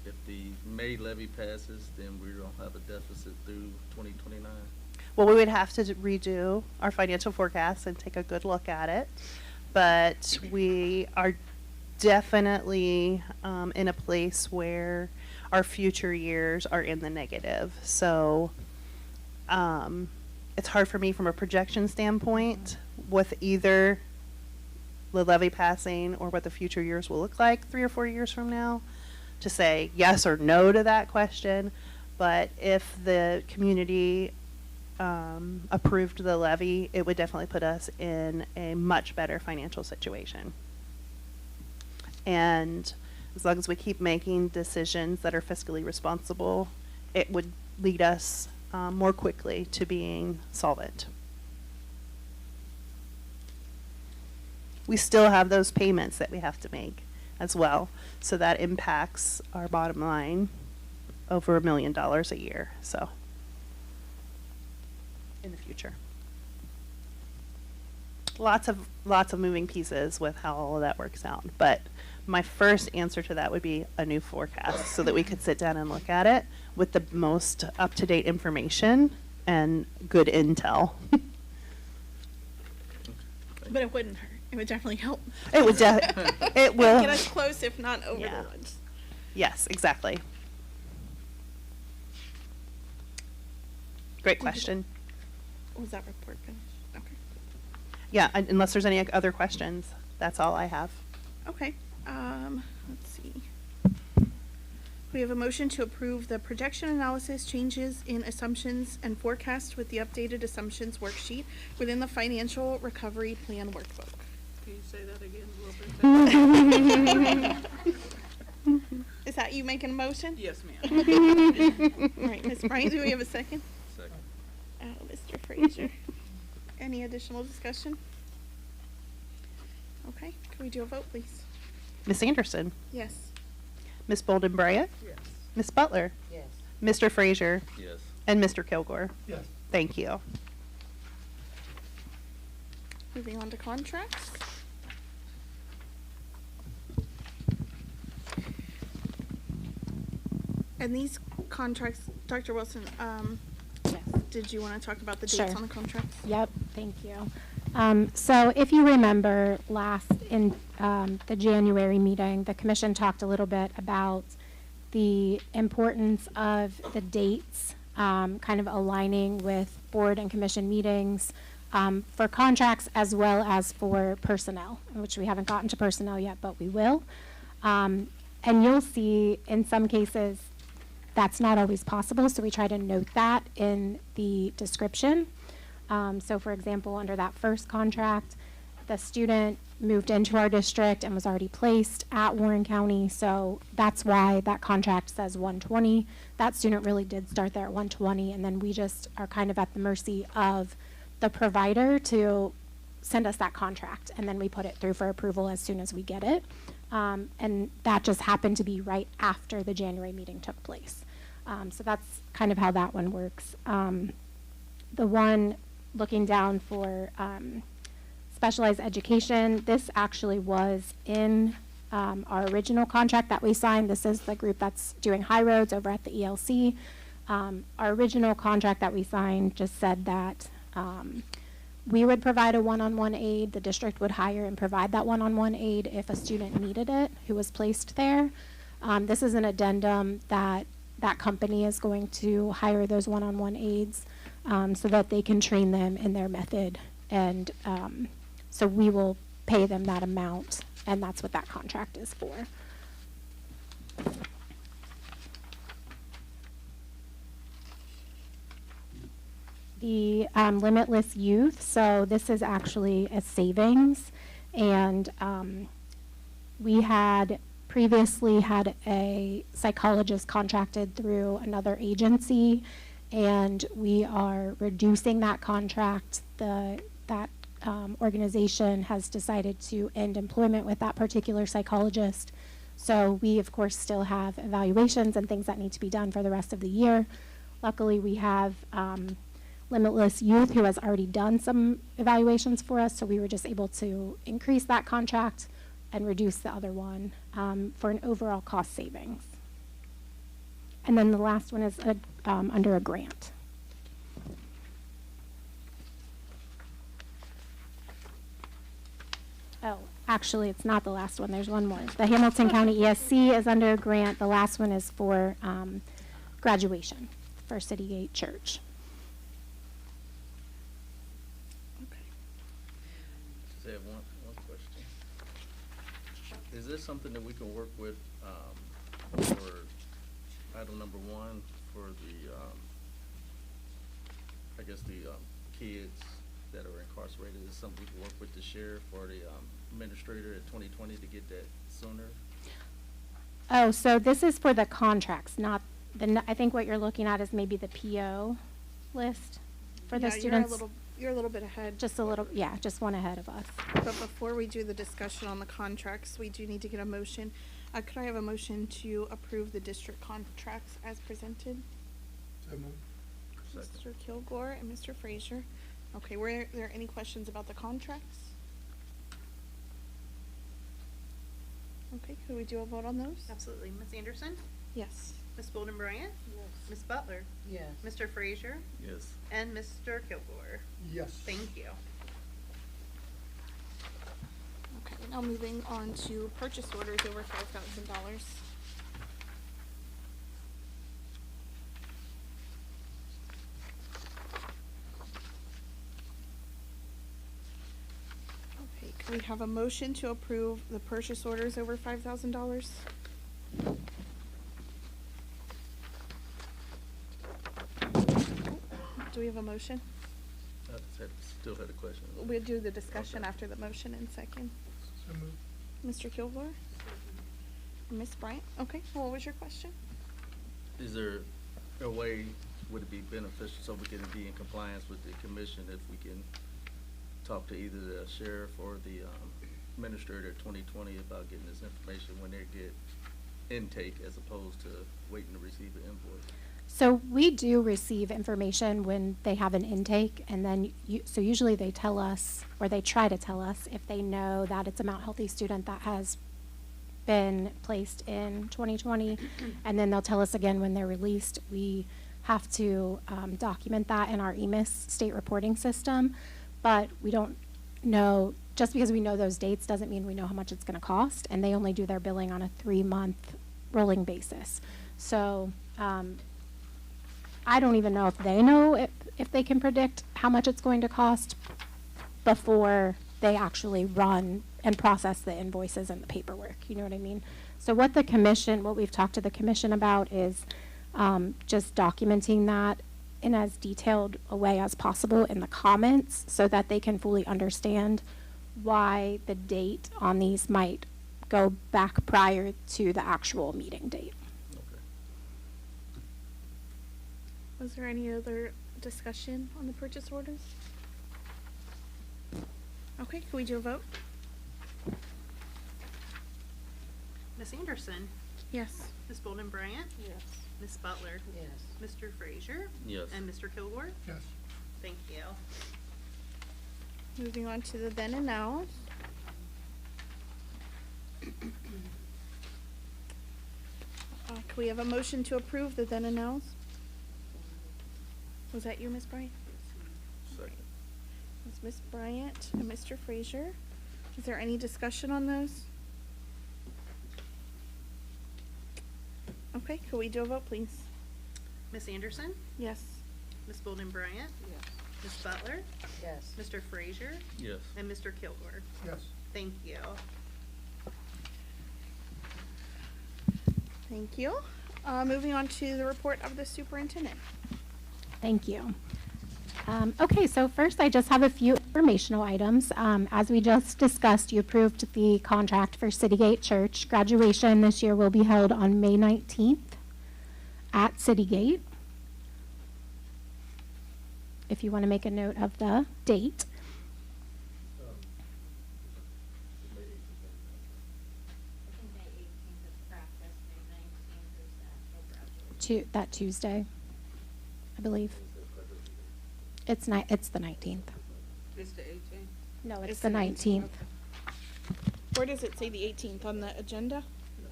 if the May levy passes, then we don't have a deficit through 2029? Well, we would have to redo our financial forecast and take a good look at it, but we are definitely in a place where our future years are in the negative. So it's hard for me from a projection standpoint with either the levy passing or what the future years will look like 3 or 4 years from now to say yes or no to that question. But if the community approved the levy, it would definitely put us in a much better financial situation. And as long as we keep making decisions that are fiscally responsible, it would lead us more quickly to being solvent. We still have those payments that we have to make as well, so that impacts our bottom line over $1 million a year. So in the future, lots of moving pieces with how all of that works out. But my first answer to that would be a new forecast, so that we could sit down and look at it with the most up-to-date information and good intel. But it wouldn't hurt. It would definitely help. It would. It will Get us close, if not over Yeah. the ledge. Yes, exactly. Great question. Was that report finished? Okay. Yeah, unless there's any other questions, that's all I have. Okay. Let's see. We have a motion to approve the projection analysis changes in assumptions and forecast with the updated assumptions worksheet within the financial recovery plan workbook. Can you say that again a little bit? Is that you making a motion? Yes, ma'am. All right, Ms. Bryant, do we have a second? Second. Oh, Mr. Frazier. Any additional discussion? Okay, can we do a vote, please? Ms. Anderson, Yes. Ms. Bolden Bryant, Yes. Ms. Butler, Yes. Mr. Frazier, Yes. and Mr. Kilgore. Yes. Thank you. Moving on to contracts. And these contracts, Dr. Wilson, Yes. did you want to talk about the Sure. dates on the contracts? Yep, thank you. So if you remember last in the January meeting, the commission talked a little bit about the importance of the dates, kind of aligning with board and commission meetings for contracts as well as for personnel, which we haven't gotten to personnel yet, but we will. And you'll see in some cases that's not always possible, so we try to note that in the description. So for example, under that first contract, the student moved into our district and was already placed at Warren County, so that's why that contract says 120. That student really did start there at 120, and then we just are kind of at the mercy of the provider to send us that contract, and then we put it through for approval as soon as we get it. And that just happened to be right after the January meeting took place. So that's kind of how that one works. The one looking down for specialized education, this actually was in our original contract that we signed. This is the group that's doing high roads over at the ELC. Our original contract that we signed just said that we would provide a one-on-one aid. The district would hire and provide that one-on-one aid if a student needed it who was placed there. This is an addendum that that company is going to hire those one-on-one aides so that they can train them in their method. And so we will pay them that amount, and that's what that contract is for. The limitless youth, so this is actually a savings, and we had previously had a psychologist contracted through another agency, and we are reducing that contract. That organization has decided to end employment with that particular psychologist. So we, of course, still have evaluations and things that need to be done for the rest of the year. Luckily, we have Limitless Youth, who has already done some evaluations for us, so we were just able to increase that contract and reduce the other one for an overall cost savings. And then the last one is under a grant. Oh, actually, it's not the last one. There's one more. The Hamilton County ESC is under a grant. The last one is for graduation for City Gate Church. Just have one question. Is this something that we can work with for item number 1 for the, I guess the kids that are incarcerated? Is this something we can work with the sheriff or the administrator at 2020 to get that sooner? Oh, so this is for the contracts, not the, I think what you're looking at is maybe the PO list for the students. You're a little bit ahead. Just a little, yeah, just one ahead of us. But before we do the discussion on the contracts, we do need to get a motion. Could I have a motion to approve the district contracts as presented? So moved. Second. Mr. Kilgore and Mr. Frazier. Okay, were there any questions about the contracts? Okay, could we do a vote on those? Absolutely. Ms. Anderson? Yes. Ms. Bolden Bryant? Yes. Ms. Butler? Yes. Mr. Frazier? Yes. And Mr. Kilgore? Yes. Thank you. Okay, now moving on to purchase orders over $5,000. Okay, can we have a motion to approve the purchase orders over $5,000? Do we have a motion? I still had a question. We'll do the discussion Okay. after the motion in second. So moved. Mr. Kilgore? Ms. Bryant? Okay, what was your question? Is there a way, would it be beneficial so we can be in compliance with the commission if we can talk to either the sheriff or the administrator at 2020 about getting this information when they get intake as opposed to waiting to receive an invoice? So we do receive information when they have an intake, and then so usually they tell us, or they try to tell us, if they know that it's a Mount Healthy student that has been placed in 2020, and then they'll tell us again when they're released. We have to document that in our EMIS state reporting system, but we don't know, just because we know those dates doesn't mean we know how much it's going to cost, and they only do their billing on a 3-month rolling basis. So I don't even know if they know if they can predict how much it's going to cost before they actually run and process the invoices and the paperwork, you know what I mean? So what we've talked to the commission about is just documenting that in as detailed a way as possible in the comments so that they can fully understand why the date on these might go back prior to the actual meeting date. Okay. Was there any other discussion on the purchase orders? Okay, can we do a vote? Ms. Anderson, Yes. Ms. Bolden Bryant, Yes. Ms. Butler, Yes. Mr. Frazier, Yes. and Mr. Kilgore. Yes. Thank you. Moving on to the then and nows. Can we have a motion to approve the then and nows? Was that you, Ms. Bryant? Second. It's Ms. Bryant and Mr. Frazier. Is there any discussion on those? Okay, could we do a vote, please? Ms. Anderson, Yes. Ms. Bolden Bryant, Yes. Ms. Butler, Yes. Mr. Frazier, Yes. and Mr. Kilgore. Yes. Thank you. Thank you. Moving on to the report of the superintendent. Thank you. Okay, so first I just have a few informational items. As we just discussed, you approved the contract for Citygate Church. Graduation this year will be held on May 19th at Citygate. If you want to make a note of the date. I think May 18th is practice, May 19th is the actual graduation. That Tuesday, I believe. It's the 19th. It's the 18th. No, it's It's the the 19th. 19th. Where does it say the 18th on the agenda?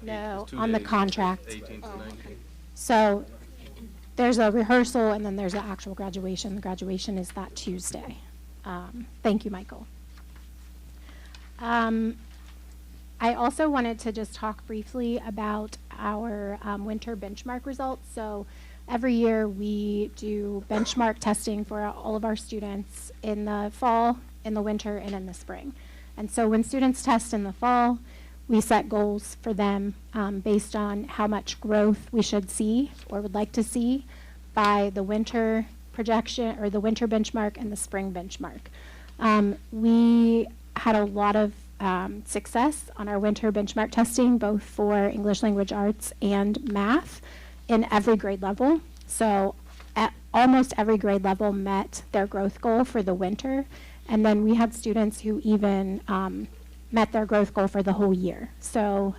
No, It's 2 on the days, contract. 18th Oh, to okay. 19th. So there's a rehearsal and then there's the actual graduation. The graduation is that Tuesday. Thank you, Michael. I also wanted to just talk briefly about our winter benchmark results. So every year we do benchmark testing for all of our students in the fall, in the winter, and in the spring. And so when students test in the fall, we set goals for them based on how much growth we should see or would like to see by the winter projection or the winter benchmark and the spring benchmark. We had a lot of success on our winter benchmark testing, both for English language arts and math in every grade level. So at almost every grade level met their growth goal for the winter. And then we had students who even met their growth goal for the whole year. So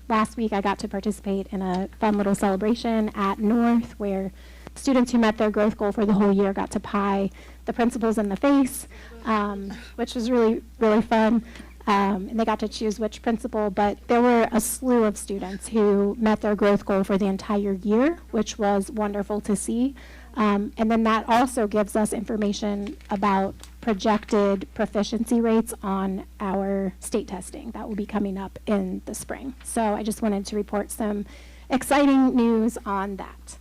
last week I got to participate in a fun little celebration at North where students who met their growth goal for the whole year got to pie the principals in the face, which was really, really fun. And they got to choose which principal, but there were a slew of students who met their growth goal for the entire year, which was wonderful to see. And then that also gives us information about projected proficiency rates on our state testing that will be coming up in the spring. So I just wanted to report some exciting news on that.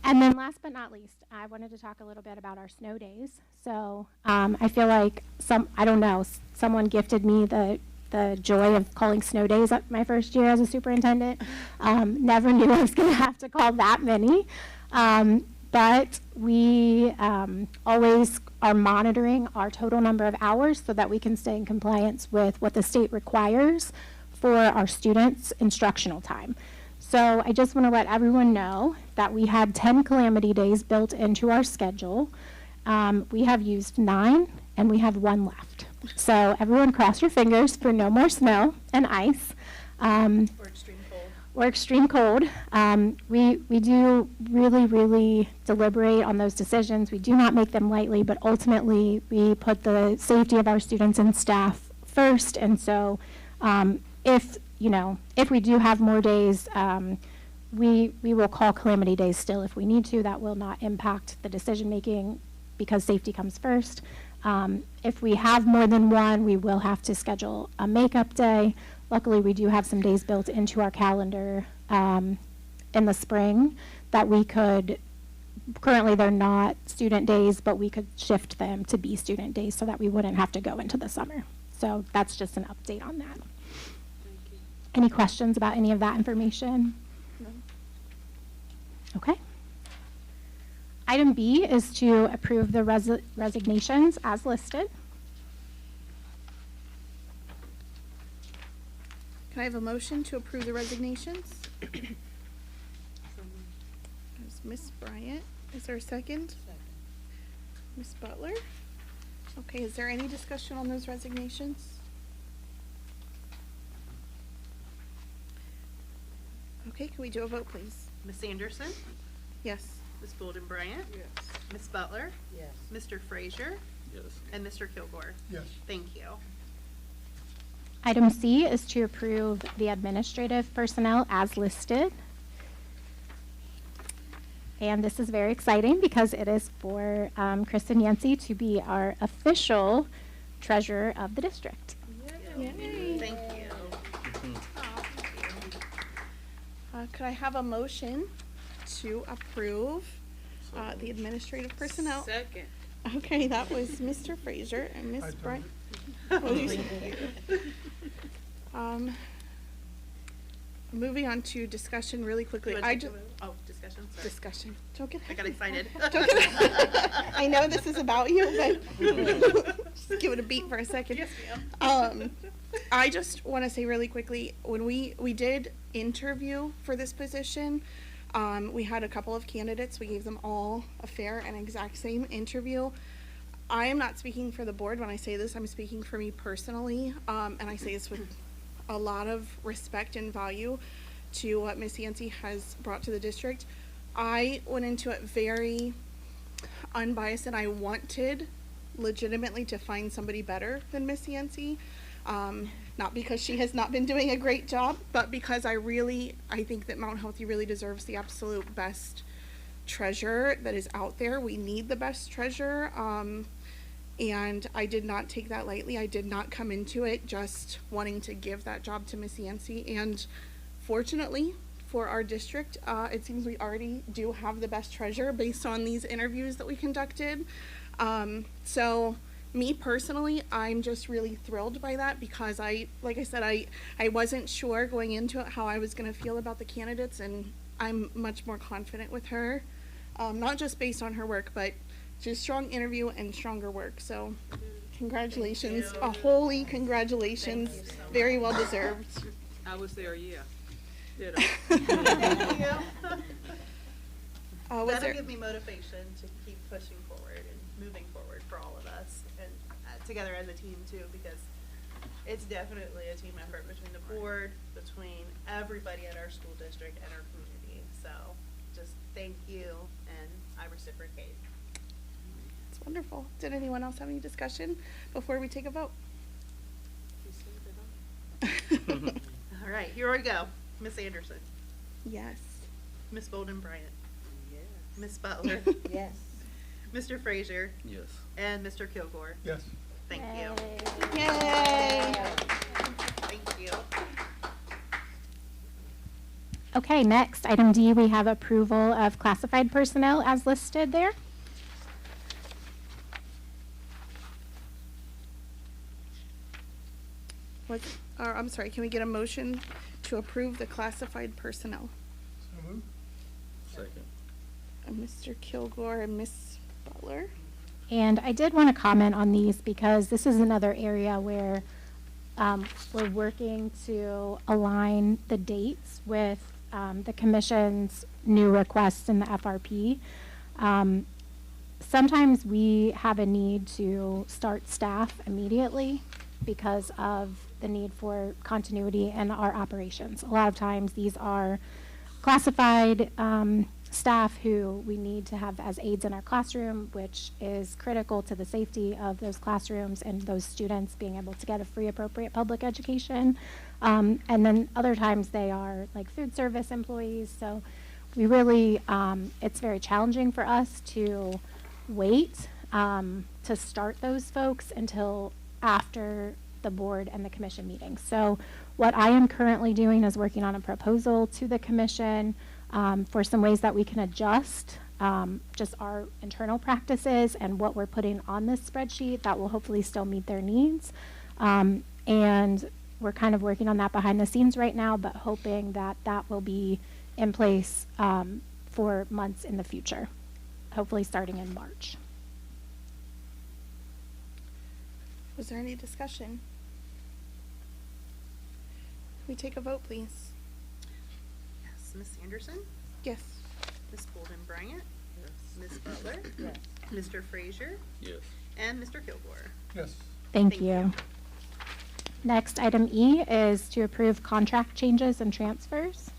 And then last but not least, I wanted to talk a little bit about our snow days. So I feel like someone gifted me the joy of calling snow days up my first year as a superintendent. Never knew I was going to have to call that many. But we always are monitoring our total number of hours so that we can stay in compliance with what the state requires for our students' instructional time. So I just want to let everyone know that we had 10 calamity days built into our schedule. We have used 9 and we have 1 left. So everyone cross your fingers for no more snow and ice. Or extreme cold. Or extreme cold. We do really, really deliberate on those decisions. We do not make them lightly, but ultimately we put the safety of our students and staff first. And so if you know, if we do have more days, we will call calamity days still if we need to. That will not impact the decision-making because safety comes first. If we have more than one, we will have to schedule a makeup day. Luckily, we do have some days built into our calendar in the spring that we could, currently they're not student days, but we could shift them to be student days so that we wouldn't have to go into the summer. So that's just an update on that. Any questions about any of that information? No. Okay. Item B is to approve the resignations as listed. Can I have a motion to approve the resignations? There's Miss Bryant. Is there a second? Miss Butler? Okay, is there any discussion on those resignations? Okay, can we do a vote, please? Miss Anderson, Yes. Miss Bolden Bryant, Yes. Miss Butler, Yes. Mr. Frazier, Yes. and Mr. Kilgore. Yes. Thank you. Item C is to approve the administrative personnel as listed. And this is very exciting because it is for Kristen Yancey to be our official treasurer of the district. Yay. Thank you. Could I have a motion to approve the administrative personnel? Second. Okay, that was Mr. Frazier and Miss I don't. Bryant. Oh, you said- Moving on to discussion really quickly. Oh, discussion, sorry. Discussion. Don't get I got excited. I know this is about you, but just give it a beat for a second. Yes, ma'am. I just want to say really quickly, when we did interview for this position, we had a couple of candidates. We gave them all a fair and exact same interview. I am not speaking for the board when I say this. I'm speaking for me personally, and I say this with a lot of respect and value to what Miss Yancey has brought to the district. I went into it very unbiased, and I wanted legitimately to find somebody better than Miss Yancey. Not because she has not been doing a great job, but because I think that Mount Healthy really deserves the absolute best treasurer that is out there. We need the best treasurer. And I did not take that lightly. I did not come into it just wanting to give that job to Miss Yancey. And fortunately for our district, it seems we already do have the best treasurer based on these interviews that we conducted. So me personally, I'm just really thrilled by that because like I said, I wasn't sure going into it how I was going to feel about the candidates, and I'm much more confident with her, not just based on her work, but just strong interview and stronger work. So congratulations, a holy congratulations, Thank you so much. very well deserved. I was there, yeah. Did Thank you. Was That'll there, give me motivation to keep pushing forward and moving forward for all of us and together as a team too, because it's definitely a team effort between the board, between everybody at our school district and our community. So just thank you, and I reciprocate. it's wonderful. Did anyone else have any discussion before we take a vote? All right, here we go. Miss Anderson, Yes. Miss Bolden Bryant, Yes. Miss Butler, Yes. Mr. Frazier, Yes. and Mr. Kilgore. Yes. Thank you. Yay. Thank you. Okay, next, item D, we have approval of classified personnel as listed there. I'm sorry, can we get a motion to approve the classified personnel? So moved. Second. Mr. Kilgore and Miss Butler. And I did want to comment on these because this is another area where we're working to align the dates with the commission's new requests in the FRP. Sometimes we have a need to start staff immediately because of the need for continuity in our operations. A lot of times these are classified staff who we need to have as aides in our classroom, which is critical to the safety of those classrooms and those students being able to get a free, appropriate public education. And then other times they are like food service employees. So we really, it's very challenging for us to wait to start those folks until after the board and the commission meeting. So what I am currently doing is working on a proposal to the commission for some ways that we can adjust just our internal practices and what we're putting on this spreadsheet that will hopefully still meet their needs. And we're kind of working on that behind the scenes right now, but hoping that that will be in place for months in the future, hopefully starting in March. Was there any discussion? Can we take a vote, please? Yes, Ms. Anderson, Yes. Ms. Golden Bryant, Ms. Butler, Mr. Frazier, Yes. and Mr. Kilgore. Yes. Thank Thank you. you. Next, item E is to approve contract changes and transfers.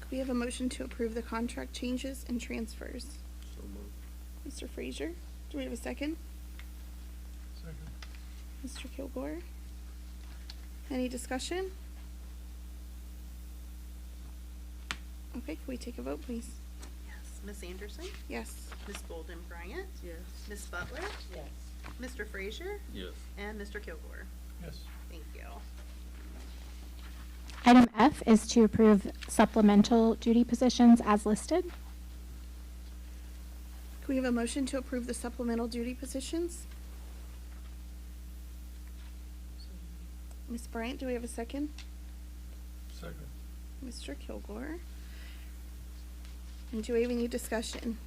Could we have a motion to approve the contract changes and transfers? So moved. Mr. Frazier, do we have a second? Second. Mr. Kilgore? Any discussion? Okay, can we take a vote, please? Yes, Ms. Anderson, Yes. Ms. Golden Bryant, Yes. Ms. Butler, Yes. Mr. Frazier, Yes. and Mr. Kilgore. Yes. Thank you. Item F is to approve supplemental duty positions as listed. Could we have a motion to approve the supplemental duty positions? Ms. Bryant, do we have a second? Second. Mr. Kilgore? And do we have any discussion?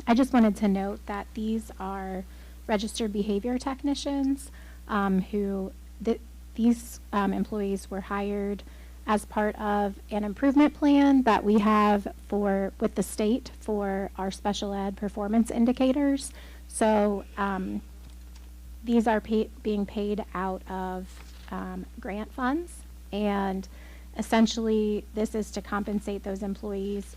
I just wanted to note that these are registered behavior technicians these employees were hired as part of an improvement plan that we have with the state for our special ed performance indicators. So these are being paid out of grant funds, and essentially this is to compensate those employees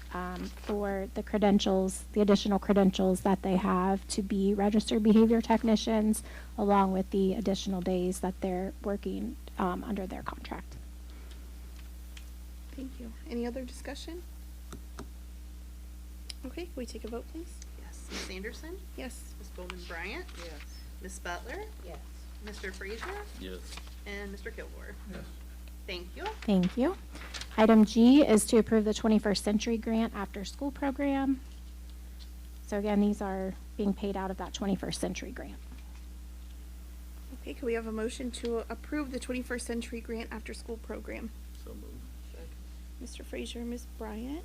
for the credentials, the additional credentials that they have to be registered behavior technicians, along with the additional days that they're working under their contract. Thank you. Any other discussion? Okay, can we take a vote, please? Yes, Ms. Anderson, Yes. Ms. Golden Bryant, Yes. Ms. Butler, Yes. Mr. Frazier, Yes. and Mr. Kilgore. Yes. Thank you. Thank you. Item G is to approve the 21st Century Grant After School Program. So again, these are being paid out of that 21st Century Grant. Okay, can we have a motion to approve the 21st Century Grant After School Program? So moved. Second. Mr. Frazier, Ms. Bryant?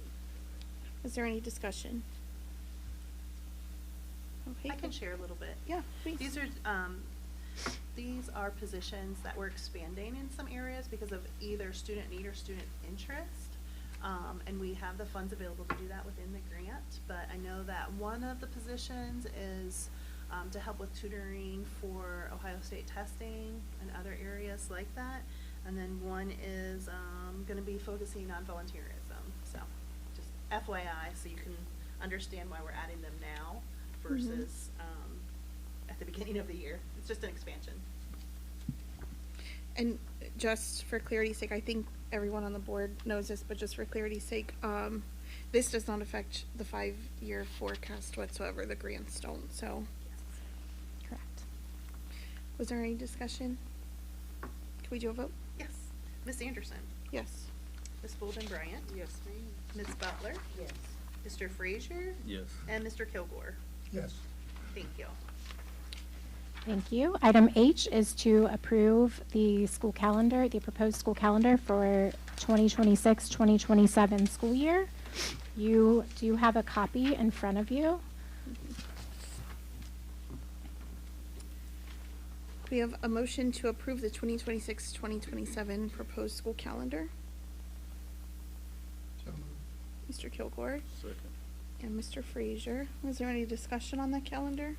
Is there any discussion? Okay. I can share a little bit. Yeah, please. These are positions that we're expanding in some areas because of either student need or student interest. And we have the funds available to do that within the grant. But I know that one of the positions is to help with tutoring for Ohio State testing and other areas like that. And then one is going to be focusing on volunteerism. So just FYI, so you can understand why we're adding them now versus at the beginning of the year. It's just an expansion. And just for clarity's sake, I think everyone on the board knows this, but just for clarity's sake, this does not affect the 5-year forecast whatsoever. The grants don't, so. Correct. Was there any discussion? Can we do a vote? Yes. Ms. Anderson, Yes. Ms. Golden Bryant, Yes, ma'am. Ms. Butler, Yes. Mr. Frazier, Yes. and Mr. Kilgore. Yes. Thank you. Thank you. Item H is to approve the school calendar, the proposed school calendar for 2026-2027 school year. You do have a copy in front of you. We have a motion to approve the 2026-2027 proposed school calendar. So moved. Mr. Kilgore Second. and Mr. Frazier. Was there any discussion on that calendar?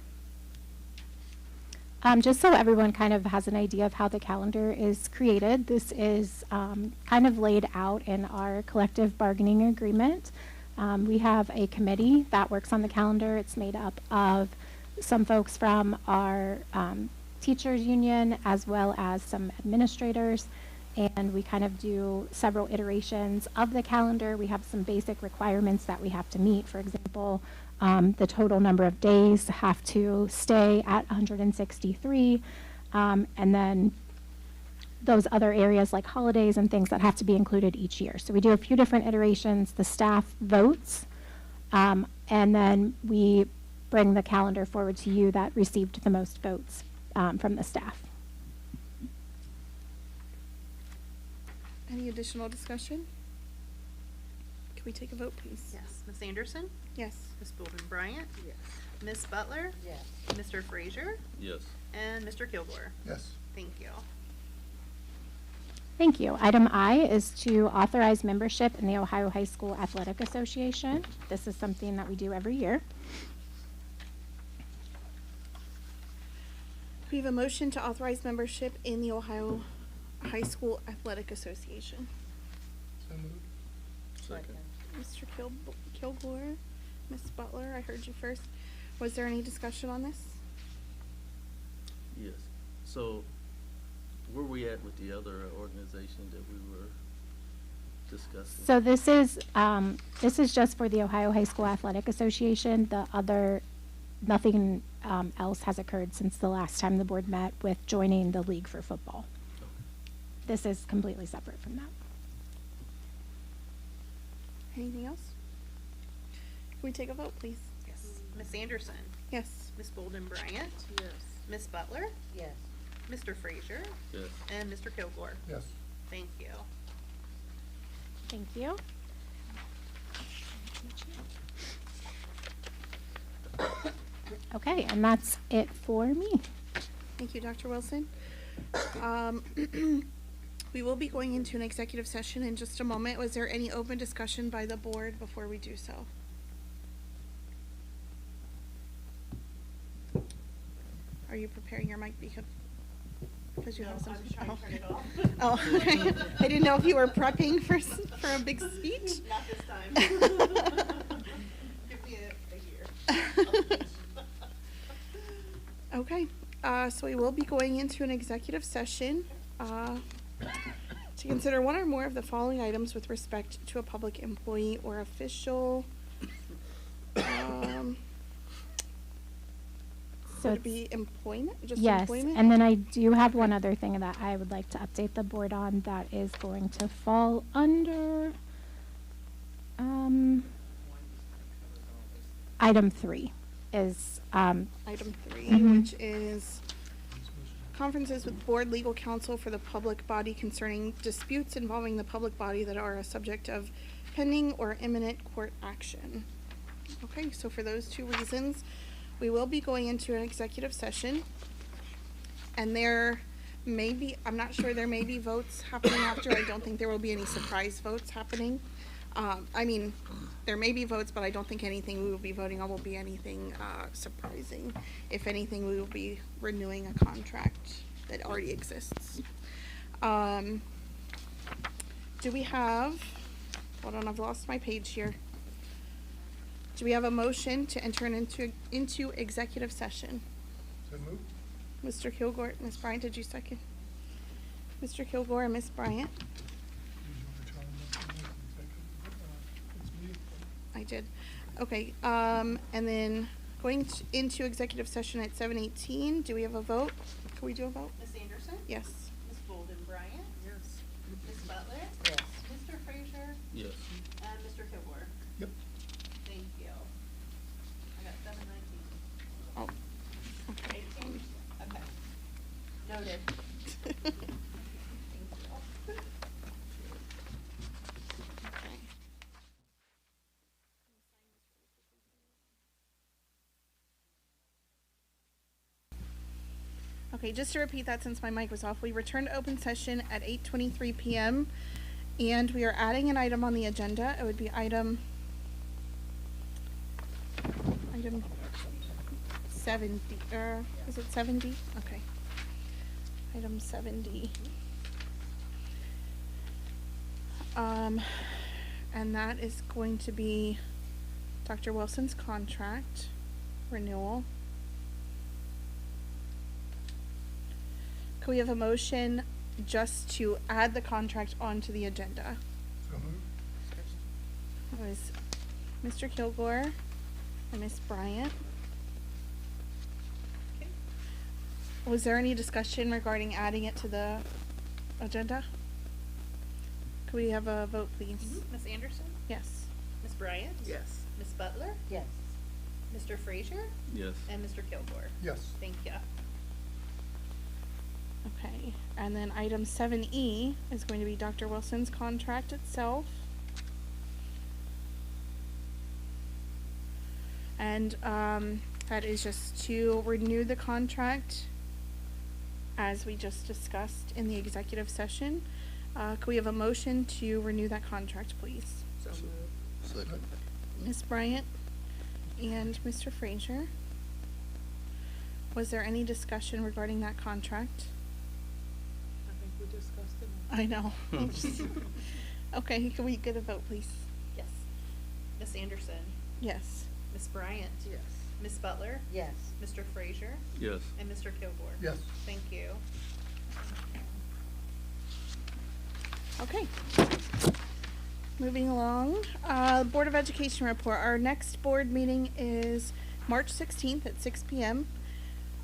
Just so everyone kind of has an idea of how the calendar is created, this is kind of laid out in our collective bargaining agreement. We have a committee that works on the calendar. It's made up of some folks from our teachers union as well as some administrators. And we kind of do several iterations of the calendar. We have some basic requirements that we have to meet. For example, the total number of days have to stay at 163. And then those other areas like holidays and things that have to be included each year. So we do a few different iterations. The staff votes, and then we bring the calendar forward to you that received the most votes from the staff. Any additional discussion? Can we take a vote, please? Yes. Ms. Anderson? Yes. Ms. Bolden Bryant? Yes. Ms. Butler? Yes. Mr. Frazier? Yes. And Mr. Kilgore? Yes. Thank you. Thank you. Item I is to authorize membership in the Ohio High School Athletic Association. This is something that we do every year. We have a motion to authorize membership in the Ohio High School Athletic Association. So moved. Second. Mr. Kilgore, Ms. Butler, I heard you first. Was there any discussion on this? Yes. So, where we at with the other organization that we were discussing? So this is just for the Ohio High School Athletic Association. The other, nothing else has occurred since the last time the board met with joining the League for Football. Okay. This is completely separate from that. Anything else? Can we take a vote, please? Yes. Ms. Anderson? Yes. Ms. Bolden Bryant? Yes. Ms. Butler? Yes. Mr. Frazier? Yes. And Mr. Kilgore? Yes. Thank you. Thank you. Okay, and that's it for me. Thank you, Dr. Wilson. We will be going into an executive session in just a moment. Was there any open discussion by the board before we do so? Are you preparing your mic because you have some? I was trying to turn it off. Oh, okay. I didn't know if you were prepping for a big speech. Not this time. Give me a year. Okay, so we will be going into an executive session to consider one or more of the following items with respect to a public employee or official. So Would it be employment, just yes, employment? and then I do have one other thing that I would like to update the board on that is going to fall under item 3 is Item 3, Mhm. which is conferences with board legal counsel for the public body concerning disputes involving the public body that are a subject of pending or imminent court action. Okay, so for those two reasons, we will be going into an executive session. And there may be, I'm not sure, there may be votes happening after. I don't think there will be any surprise votes happening. There may be votes, but I don't think anything we will be voting on will be anything surprising. If anything, we will be renewing a contract that already exists. Do we have, hold on, I've lost my page here. Do we have a motion to enter into executive session? So moved. Mr. Kilgore, Ms. Bryant, did you second? Mr. Kilgore and Ms. Bryant? Did you want to tell them about the executive? It's me. I did. Okay, and then going into executive session at 7:18, do we have a vote? Can we do a vote? Ms. Anderson? Yes. Ms. Bolden Bryant? Yes. Ms. Butler? Yes. Mr. Frazier? Yes. And Mr. Kilgore? Yep. Thank you. I got 7:19. Oh, okay. 18? Okay. Noted. Thank you. Okay. Okay, just to repeat that since my mic was off, we returned to open session at 8:23 p.m. and we are adding an item on the agenda. It would be item 70, is it 70? Okay. Item 70. And that is going to be Dr. Wilson's contract renewal. Can we have a motion just to add the contract onto the agenda? So moved. It was Mr. Kilgore and Ms. Bryant. Okay. Was there any discussion regarding adding it to the agenda? Could we have a vote, please? Ms. Anderson? Yes. Ms. Bryant? Yes. Ms. Butler? Yes. Mr. Frazier? Yes. And Mr. Kilgore? Yes. Thank you. Okay, and then item 7E is going to be Dr. Wilson's contract itself. And that is just to renew the contract as we just discussed in the executive session. Could we have a motion to renew that contract, please? So moved. Second. Ms. Bryant and Mr. Frazier. Was there any discussion regarding that contract? I think we discussed it. I know. Okay, can we get a vote, please? Yes. Ms. Anderson? Yes. Ms. Bryant? Yes. Ms. Butler? Yes. Mr. Frazier? Yes. And Mr. Kilgore? Yes. Thank you. Okay. Moving along, Board of Education report. Our next board meeting is March 16th at 6 p.m.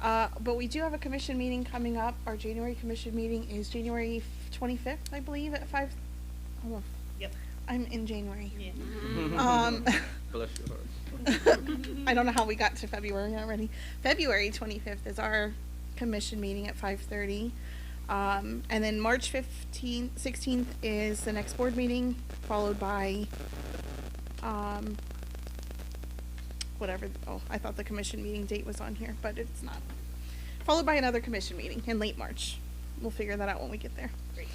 But we do have a commission meeting coming up. Our January commission meeting is January 25th, I believe, at 5. Oh, Yep. I'm in January. Yeah. Bless your heart. I don't know how we got to February already. February 25th is our commission meeting at 5:30. And then March 16th is the next board meeting, followed by, whatever, I thought the commission meeting date was on here, but it's not. Followed by another commission meeting in late March. We'll figure that out when we get there. Great.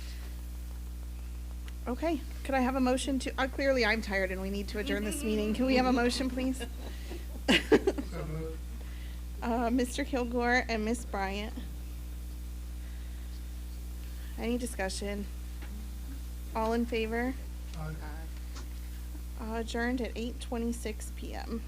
Okay, could I have a motion to, clearly I'm tired and we need to adjourn this meeting. Can we have a motion, please? So moved. Mr. Kilgore and Ms. Bryant. Any discussion? All in favor? Aye. Adjourned at 8:26 p.m.